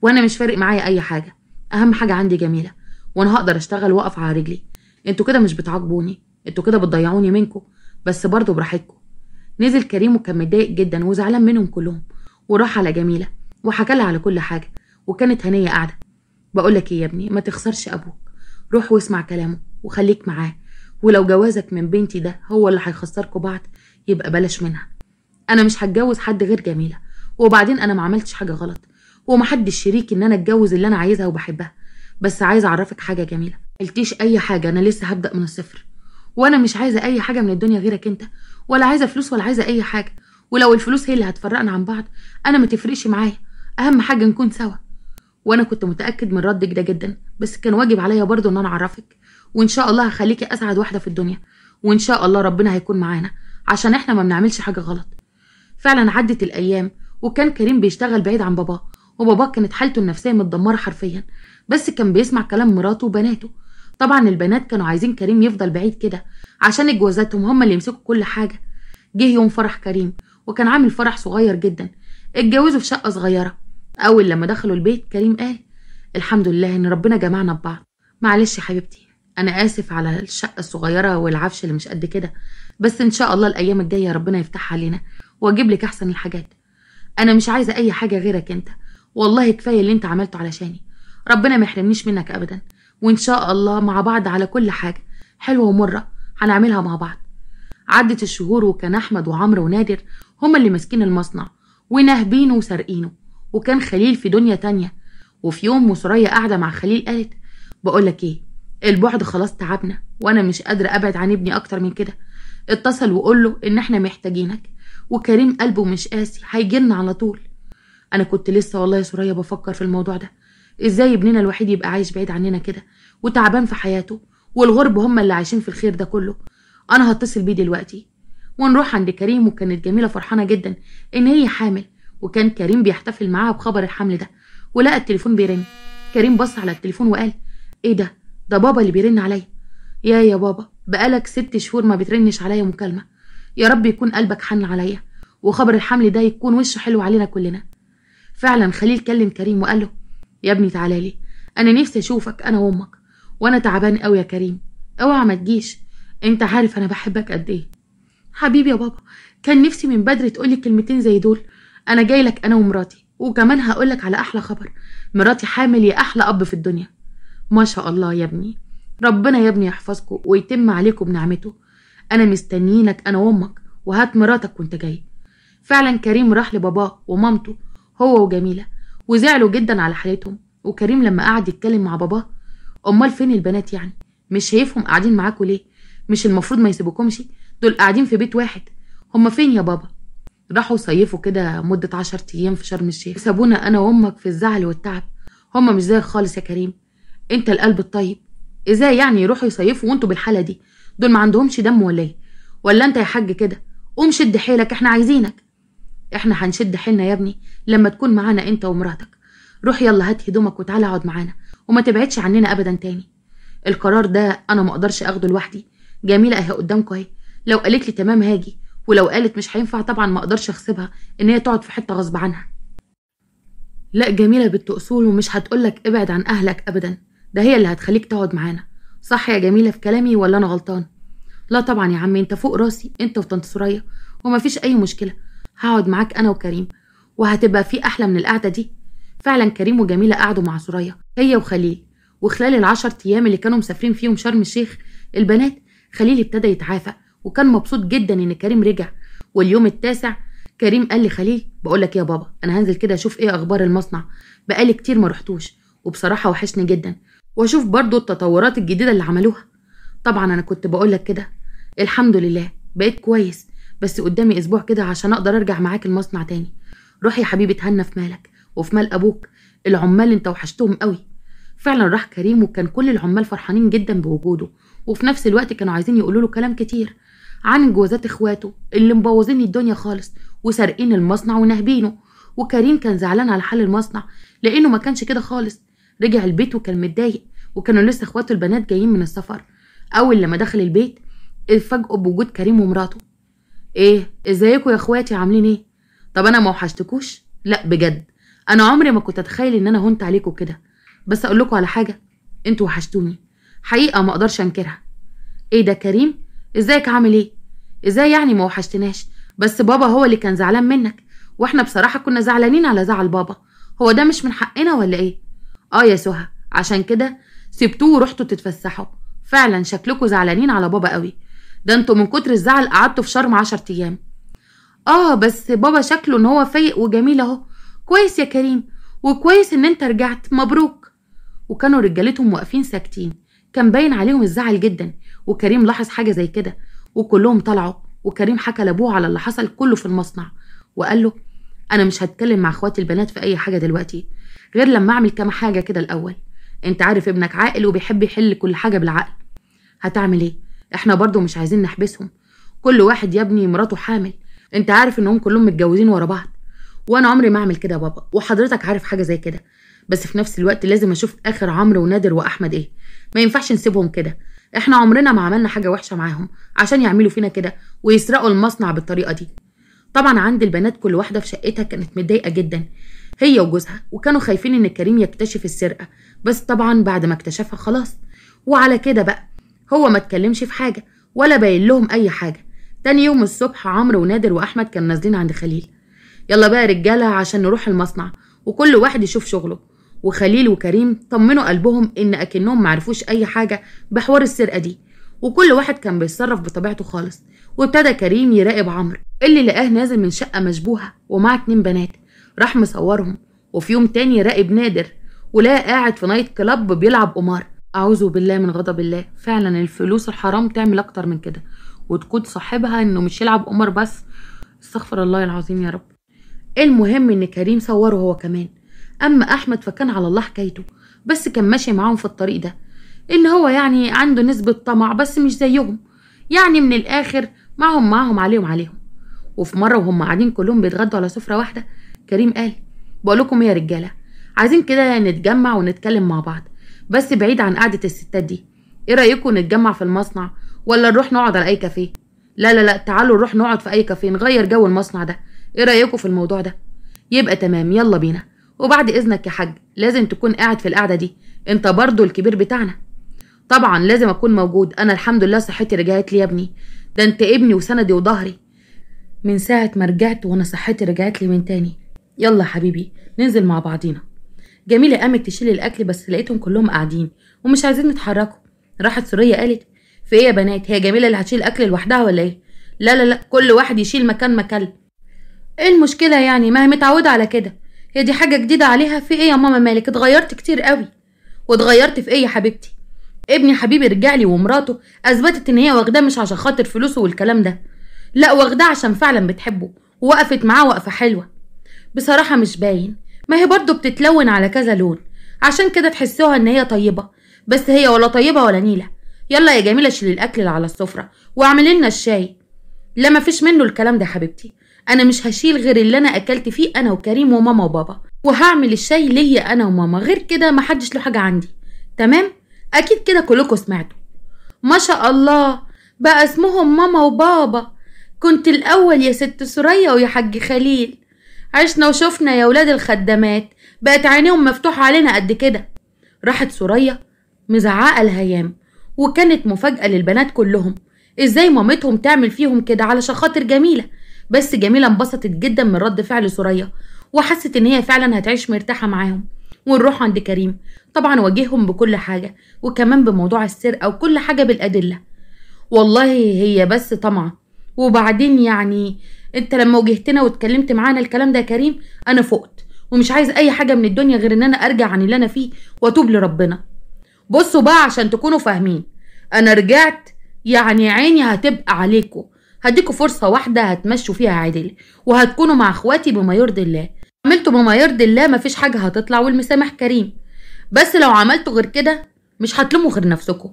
وانا مش فارق معايا اي حاجه، اهم حاجه عندي جميله، وانا هقدر اشتغل واقف على رجلي. انتوا كده مش بتعاقبوني، انتوا كده بتضيعوني منكم. بس برضه براحتكم. نزل كريم وكان متضايق جدا وزعلان منهم كلهم، وراح على جميلة وحكى لها على كل حاجة، وكانت هنية قاعدة. بقولك ايه يا ابني، ما تخسرش ابوك، روح واسمع كلامه وخليك معاه، ولو جوازك من بنتي ده هو اللي هيخسركوا بعض يبقى بلاش منها. انا مش هتجوز حد غير جميلة، وبعدين انا ما عملتش حاجة غلط، ومحدش شريك ان انا اتجوز اللي انا عايزها وبحبها. بس عايزة اعرفك حاجة جميلة، قلتيش اي حاجة، انا لسه هبدأ من الصفر، وانا مش عايزة اي حاجة من الدنيا غيرك انت، ولا عايزة فلوس ولا عايزة اي حاجة. ولو الفلوس هي اللي هتفرقنا عن بعض انا ما تفرقش معايا، اهم حاجة نكون سوا. وانا كنت متأكد من ردك ده جدا، بس كان واجب عليا برضو ان انا اعرفك، وان شاء الله هخليكي اسعد واحدة في الدنيا، وان شاء الله ربنا هيكون معانا عشان احنا ما بنعملش حاجة غلط. فعلا عدت الايام، وكان كريم بيشتغل بعيد عن باباه، وباباه كانت حالته النفسية متدمرة حرفيا، بس كان بيسمع كلام مراته وبناته. طبعا البنات كانوا عايزين كريم يفضل بعيد كده عشان جوازاتهم هم اللي يمسكوا كل حاجة. جه يوم فرح كريم، وكان عامل فرح صغير جدا، اتجوزوا في شقة صغيرة. اول لما دخلوا البيت كريم قال الحمد لله ان ربنا جمعنا ببعض. معلش يا حبيبتي، انا اسف على الشقة الصغيرة والعفش اللي مش قد كده، بس ان شاء الله الايام الجاية ربنا يفتحها علينا واجيب لك احسن الحاجات. انا مش عايزة اي حاجة غيرك انت، والله كفاية اللي انت عملته علشاني، ربنا ما يحرمنيش منك ابدا، وان شاء الله مع بعض على كل حاجة حلوة ومرة هنعملها مع بعض. عدت الشهور، وكان احمد وعمرو ونادر هما اللي ماسكين المصنع وناهبينه وسارقينه، وكان خليل في دنيا تانية. وفي يوم وسرية قاعدة مع خليل قالت بقولك ايه، البعد خلاص تعبنا، وانا مش قادرة ابعد عن ابني اكتر من كده، اتصل وقول له ان احنا محتاجينك، وكريم قلبه مش قاسي هيجيلنا على طول. انا كنت لسه والله يا سرية بفكر في الموضوع ده، ازاي ابننا الوحيد يبقى عايش بعيد عننا كده وتعبان في حياته، والغرب هم اللي عايشين في الخير ده كله. انا هتصل بيه دلوقتي ونروح عند كريم. وكانت جميلة فرحانة جدا ان هي حامل، وكان كريم بيحتفل معاها بخبر الحمل ده، ولقى التليفون بيرن. كريم بص على التليفون وقال ايه ده بابا اللي بيرن عليا. يا بابا، بقالك 6 شهور ما بترنش عليا مكالمة، يا رب يكون قلبك حن عليا، وخبر الحمل ده يكون وشه حلو علينا كلنا. فعلا خليل كلم كريم وقال له يا ابني تعالى لي، انا نفسي اشوفك انا وامك، وانا تعبان قوي يا كريم، اوعى ما تجيش، انت عارف انا بحبك قد ايه. حبيبي يا بابا، كان نفسي من بدري تقولي كلمتين زي دول، انا جاي لك انا ومراتي، وكمان هقولك على احلى خبر، مراتي حامل يا احلى اب في الدنيا. ما شاء الله يا ابني، ربنا يا ابني يحفظكم ويتم عليكم بنعمته، انا مستنيينك انا وامك، وهات مراتك وانت جاي. فعلا كريم راح لباباه ومامته هو وجميلة، وزعلوا جدا على حالتهم. وكريم لما قعد يتكلم مع باباه امال فين البنات يعني، مش شايفهم قاعدين معاكوا ليه، مش المفروض ما يسيبوكمش، دول قاعدين في بيت واحد، هما فين يا بابا؟ راحوا صيفوا كده مدة 10 ايام في شرم الشيخ، سابونا انا وامك في الزعل والتعب. هما مش زيك خالص يا كريم، انت القلب الطيب، ازاي يعني يروحوا يصيفوا وانتوا بالحالة دي؟ دول ما عندهمش دم ولا ايه؟ ولا انت يا حاج كده؟ قوم شد حيلك، احنا عايزينك. احنا هنشد حيلنا يا ابني لما تكون معانا انت ومراتك. روح يلا هات هدومك وتعالى اقعد معانا، وما تبعدش عننا ابدا تاني. القرار ده انا ما اقدرش اخده لوحدي، جميلة اهي قدامكم اهي، لو قالت لي تمام هاجي، ولو قالت مش هينفع طبعا ما اقدرش اغصبها ان هي تقعد في حته غصب عنها. لا جميله بنت اصول، ومش هتقولك ابعد عن اهلك ابدا، ده هي اللي هتخليك تقعد معانا. صح يا جميله في كلامي ولا انا غلطان؟ لا طبعا يا عمي، انت فوق راسي انت وطنط سوريا، ومفيش اي مشكله، هقعد معاك انا وكريم، وهتبقى في احلى من القعده دي. فعلا كريم وجميله قعدوا مع سوريا هي وخليل، وخلال ال10 ايام اللي كانوا مسافرين فيهم شرم الشيخ البنات، خليل ابتدى يتعافى وكان مبسوط جدا ان كريم رجع. واليوم التاسع كريم قال لخليل بقولك يا بابا، انا هنزل كده اشوف ايه اخبار المصنع، بقالي كتير ما رحتوش، وبصراحه وحشني جدا، واشوف برضو التطورات الجديده اللي عملوها. طبعا انا كنت بقولك كده، الحمد لله بقيت كويس، بس قدامي اسبوع كده عشان اقدر ارجع معاك المصنع تاني. روح يا حبيبي اتهنى في مالك وفي مال ابوك، العمال انت وحشتهم قوي. فعلا راح كريم، وكان كل العمال فرحانين جدا بوجوده، وفي نفس الوقت كانوا عايزين يقولوا له كلام كتير عن جوازات اخواته اللي مبوظين الدنيا خالص وسارقين المصنع ونهبينه. وكريم كان زعلان على حال المصنع لانه ما كانش كده خالص. رجع البيت وكان متضايق، وكانوا لسه اخواته البنات جايين من السفر. اول لما دخل البيت اتفاجئوا بوجود كريم ومراته. ايه ازيكم يا اخواتي، عاملين ايه؟ طب انا ما وحشتكوش؟ لا بجد، انا عمري ما كنت اتخيل ان انا هنت عليكم كده، بس اقول لكم على حاجه، انتوا وحشتوني حقيقه ما اقدرش انكرها. ايه ده كريم، ازيك عامل ايه؟ ازاي يعني ما وحشتناش؟ بس بابا هو اللي كان زعلان منك، واحنا بصراحة كنا زعلانين على زعل بابا. هو ده مش من حقنا ولا ايه؟ يا سهى، عشان كده سبتوه ورحتوا تتفسحوا. فعلا شكلكوا زعلانين على بابا قوي، ده انتوا من كتر الزعل قعدتوا في شرم 10 ايام. بس بابا شكله ان هو فايق وجميل اهو. كويس يا كريم، وكويس ان انت رجعت، مبروك. وكانوا رجالتهم واقفين ساكتين، كان باين عليهم الزعل جدا، وكريم لاحظ حاجة زي كده. وكلهم طلعوا، وكريم حكى لابوه على اللي حصل كله في المصنع، وقال له انا مش هتكلم مع اخواتي البنات في اي حاجة دلوقتي غير لما اعمل كام حاجة كده الاول. انت عارف ابنك عاقل وبيحب يحل كل حاجة بالعقل. هتعمل ايه؟ احنا برضو مش عايزين نحبسهم، كل واحد يا ابني مراته حامل، انت عارف انهم كلهم متجوزين ورا بعض. وانا عمري ما اعمل كده يا بابا، وحضرتك عارف حاجة زي كده. بس في نفس الوقت لازم اشوف اخر عمرو ونادر واحمد ايه. ما ينفعش نسيبهم كده، احنا عمرنا ما عملنا حاجة وحشة معاهم عشان يعملوا فينا كده ويسرقوا المصنع بالطريقة دي. طبعا عند البنات كل واحدة في شقتها كانت متضايقة جدا، هي وجوزها، وكانوا خايفين ان كريم يكتشف السرقة، بس طبعا بعد ما اكتشفها خلاص. وعلى كده بقى هو ما اتكلمش في حاجة ولا باين لهم اي حاجة. تاني يوم الصبح عمرو ونادر واحمد كانوا نازلين عند خليل. يلا بقى يا رجالة عشان نروح المصنع وكل واحد يشوف شغله. وخليل وكريم طمنوا قلبهم ان اكنهم معرفوش اي حاجة بحوار السرقة دي، وكل واحد كان بيتصرف بطبيعته خالص. وابتدى كريم يراقب عمرو اللي لقاه نازل من شقة مشبوهة ومعاه 2 بنات، راح مصورهم. وفي يوم تاني راقب نادر ولقاه قاعد في نايت كلاب بيلعب قمار. اعوذ بالله من غضب الله، فعلا الفلوس الحرام تعمل اكتر من كده، وتقود صاحبها انه مش يلعب قمار بس. استغفر الله العظيم يا رب. المهم ان كريم صوره هو كمان. اما احمد فكان على الله حكايته، بس كان ماشي معاهم في الطريق ده، ان هو يعني عنده نسبة طمع بس مش زيهم، يعني من الاخر معهم عليهم. وفي مرة وهم قاعدين كلهم بيتغدوا على سفرة واحدة، كريم قال بقولكم ايه يا رجالة، عايزين كده نتجمع ونتكلم مع بعض، بس بعيد عن قعدة الستات دي. ايه رأيكم نتجمع في المصنع ولا نروح نقعد على اي كافيه؟ لا تعالوا نروح نقعد في اي كافيه نغير جو المصنع ده. ايه رأيكم في الموضوع ده؟ يبقى تمام، يلا بينا. وبعد اذنك يا حاج لازم تكون قاعد في القعدة دي، انت برضو الكبير بتاعنا. طبعا لازم اكون موجود، انا الحمد لله صحتي رجعت لي يا ابني، ده انت ابني وسندي وظهري. من ساعة ما رجعت وانا صحتي رجعت لي من تاني. يلا حبيبي ننزل مع بعضينا. جميلة قامت تشيل الاكل بس لقيتهم كلهم قاعدين ومش عايزين يتحركوا. راحت سورية قالت في ايه يا بنات، هي جميلة اللي هتشيل الاكل لوحدها ولا ايه؟ لا كل واحد يشيل مكان. ايه المشكلة يعني؟ ما هي متعودة على كده، هي دي حاجة جديدة عليها؟ في ايه يا ماما مالك؟ اتغيرت كتير قوي. واتغيرت في ايه يا حبيبتي؟ ابني حبيبي رجعلي ومراته اثبتت ان هي واخداه مش عشان خاطر فلوسه والكلام ده، لا واخداه عشان فعلا بتحبه ووقفت معاه وقفة حلوة. بصراحة مش باين، ما هي برضو بتتلون على كذا لون، عشان كده تحسوها ان هي طيبة، بس هي ولا طيبة ولا نيلة. يلا يا جميلة شيل الاكل اللي على السفرة واعملي لنا الشاي. لا مفيش منه الكلام ده حبيبتي، انا مش هشيل غير اللي انا اكلت فيه انا وكريم وماما وبابا، وهعمل الشاي ليا انا وماما، غير كده محدش له حاجة عندي. تمام؟ اكيد كده كلكم سمعتوا. ما شاء الله بقى اسمهم ماما وبابا. كنت الاول يا ست سوريا ويا حاج خليل، عشنا وشفنا يا ولاد الخدامات، بقت عينيهم مفتوحة علينا قد كده. راحت سوريا مزعقة لهيام، وكانت مفاجأة للبنات كلهم ازاي مامتهم تعمل فيهم كده علشان خاطر جميلة. بس جميلة انبسطت جدا من رد فعل سوريا، وحست ان هي فعلا هتعيش مرتاحة معاهم. ونروح عند كريم، طبعا واجههم بكل حاجة، وكمان بموضوع السرقة وكل حاجة بالأدلة. والله هي بس طمعة، وبعدين يعني انت لما واجهتنا واتكلمت معانا الكلام ده يا كريم انا فقت، ومش عايز اي حاجة من الدنيا غير ان انا ارجع عن اللي انا فيه واتوب لربنا. بصوا بقى عشان تكونوا فاهمين، انا رجعت يعني عيني هتبقى عليكم، هديكوا فرصة واحدة هتمشوا فيها عادل، وهتكونوا مع اخواتي بما يرضي الله. عملتوا بما يرضي الله مفيش حاجة هتطلع، والمسامح كريم. بس لو عملتوا غير كده مش هتلوموا غير نفسكم.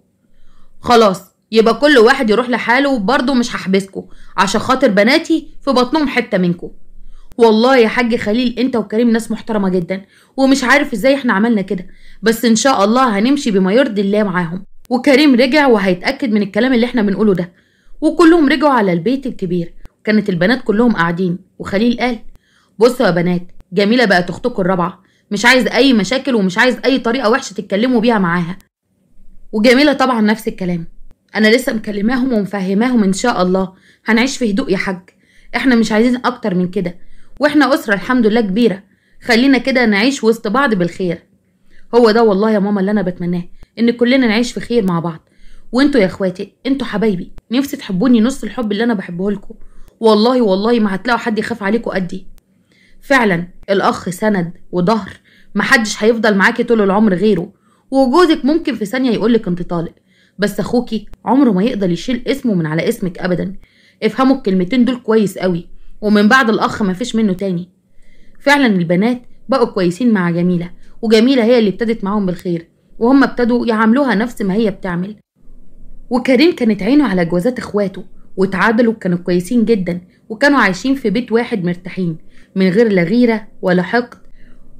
خلاص يبقى كل واحد يروح لحاله، وبرضه مش هحبسكم عشان خاطر بناتي في بطنهم حتة منكم. والله يا حاج خليل انت وكريم ناس محترمة جدا، ومش عارف ازاي احنا عملنا كده، بس ان شاء الله هنمشي بما يرضي الله معاهم. وكريم رجع وهيتأكد من الكلام اللي احنا بنقوله ده. وكلهم رجعوا على البيت الكبير، كانت البنات كلهم قاعدين، وخليل قال بصوا يا بنات، جميلة بقت اختكم الرابعة، مش عايز اي مشاكل ومش عايز اي طريقة وحشة تتكلموا بيها معاها. وجميلة طبعا نفس الكلام، انا لسه مكلماهم ومفهماهم ان شاء الله هنعيش في هدوء يا حاج، احنا مش عايزين اكتر من كده، واحنا اسرة الحمد لله كبيرة، خلينا كده نعيش وسط بعض بالخير. هو ده والله يا ماما اللي انا بتمناه، ان كلنا نعيش في خير مع بعض. وانتوا يا اخواتي انتوا حبايبي، نفسي تحبوني نص الحب اللي انا بحبه لكم. والله والله ما هتلاقوا حد يخاف عليكم قدي. فعلا الاخ سند وظهر، محدش هيفضل معاكي طول العمر غيره، وجوزك ممكن في ثانية يقولك انت طالق، بس اخوكي عمره ما يقدر يشيل اسمه من على اسمك ابدا. افهموا الكلمتين دول كويس قوي، ومن بعد الاخ ما فيش منه تاني. فعلا البنات بقوا كويسين مع جميلة، وجميلة هي اللي ابتدت معاهم بالخير، وهم ابتدوا يعاملوها نفس ما هي بتعمل. وكريم كانت عينه على جوازات اخواته، واتعادلوا كانوا كويسين جدا، وكانوا عايشين في بيت واحد مرتاحين من غير لا غيرة ولا حقد،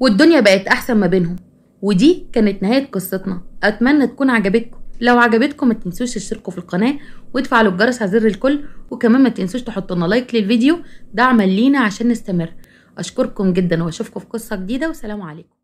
والدنيا بقت احسن ما بينهم. ودي كانت نهاية قصتنا، اتمنى تكون عجبتكم. لو عجبتكم ما تنسوش تشتركوا في القناة وتفعلوا الجرس على زر الكل، وكمان ما تنسوش تحطوا لنا لايك للفيديو دعما لينا عشان نستمر. اشكركم جدا واشوفكم في قصة جديدة، وسلام عليكم.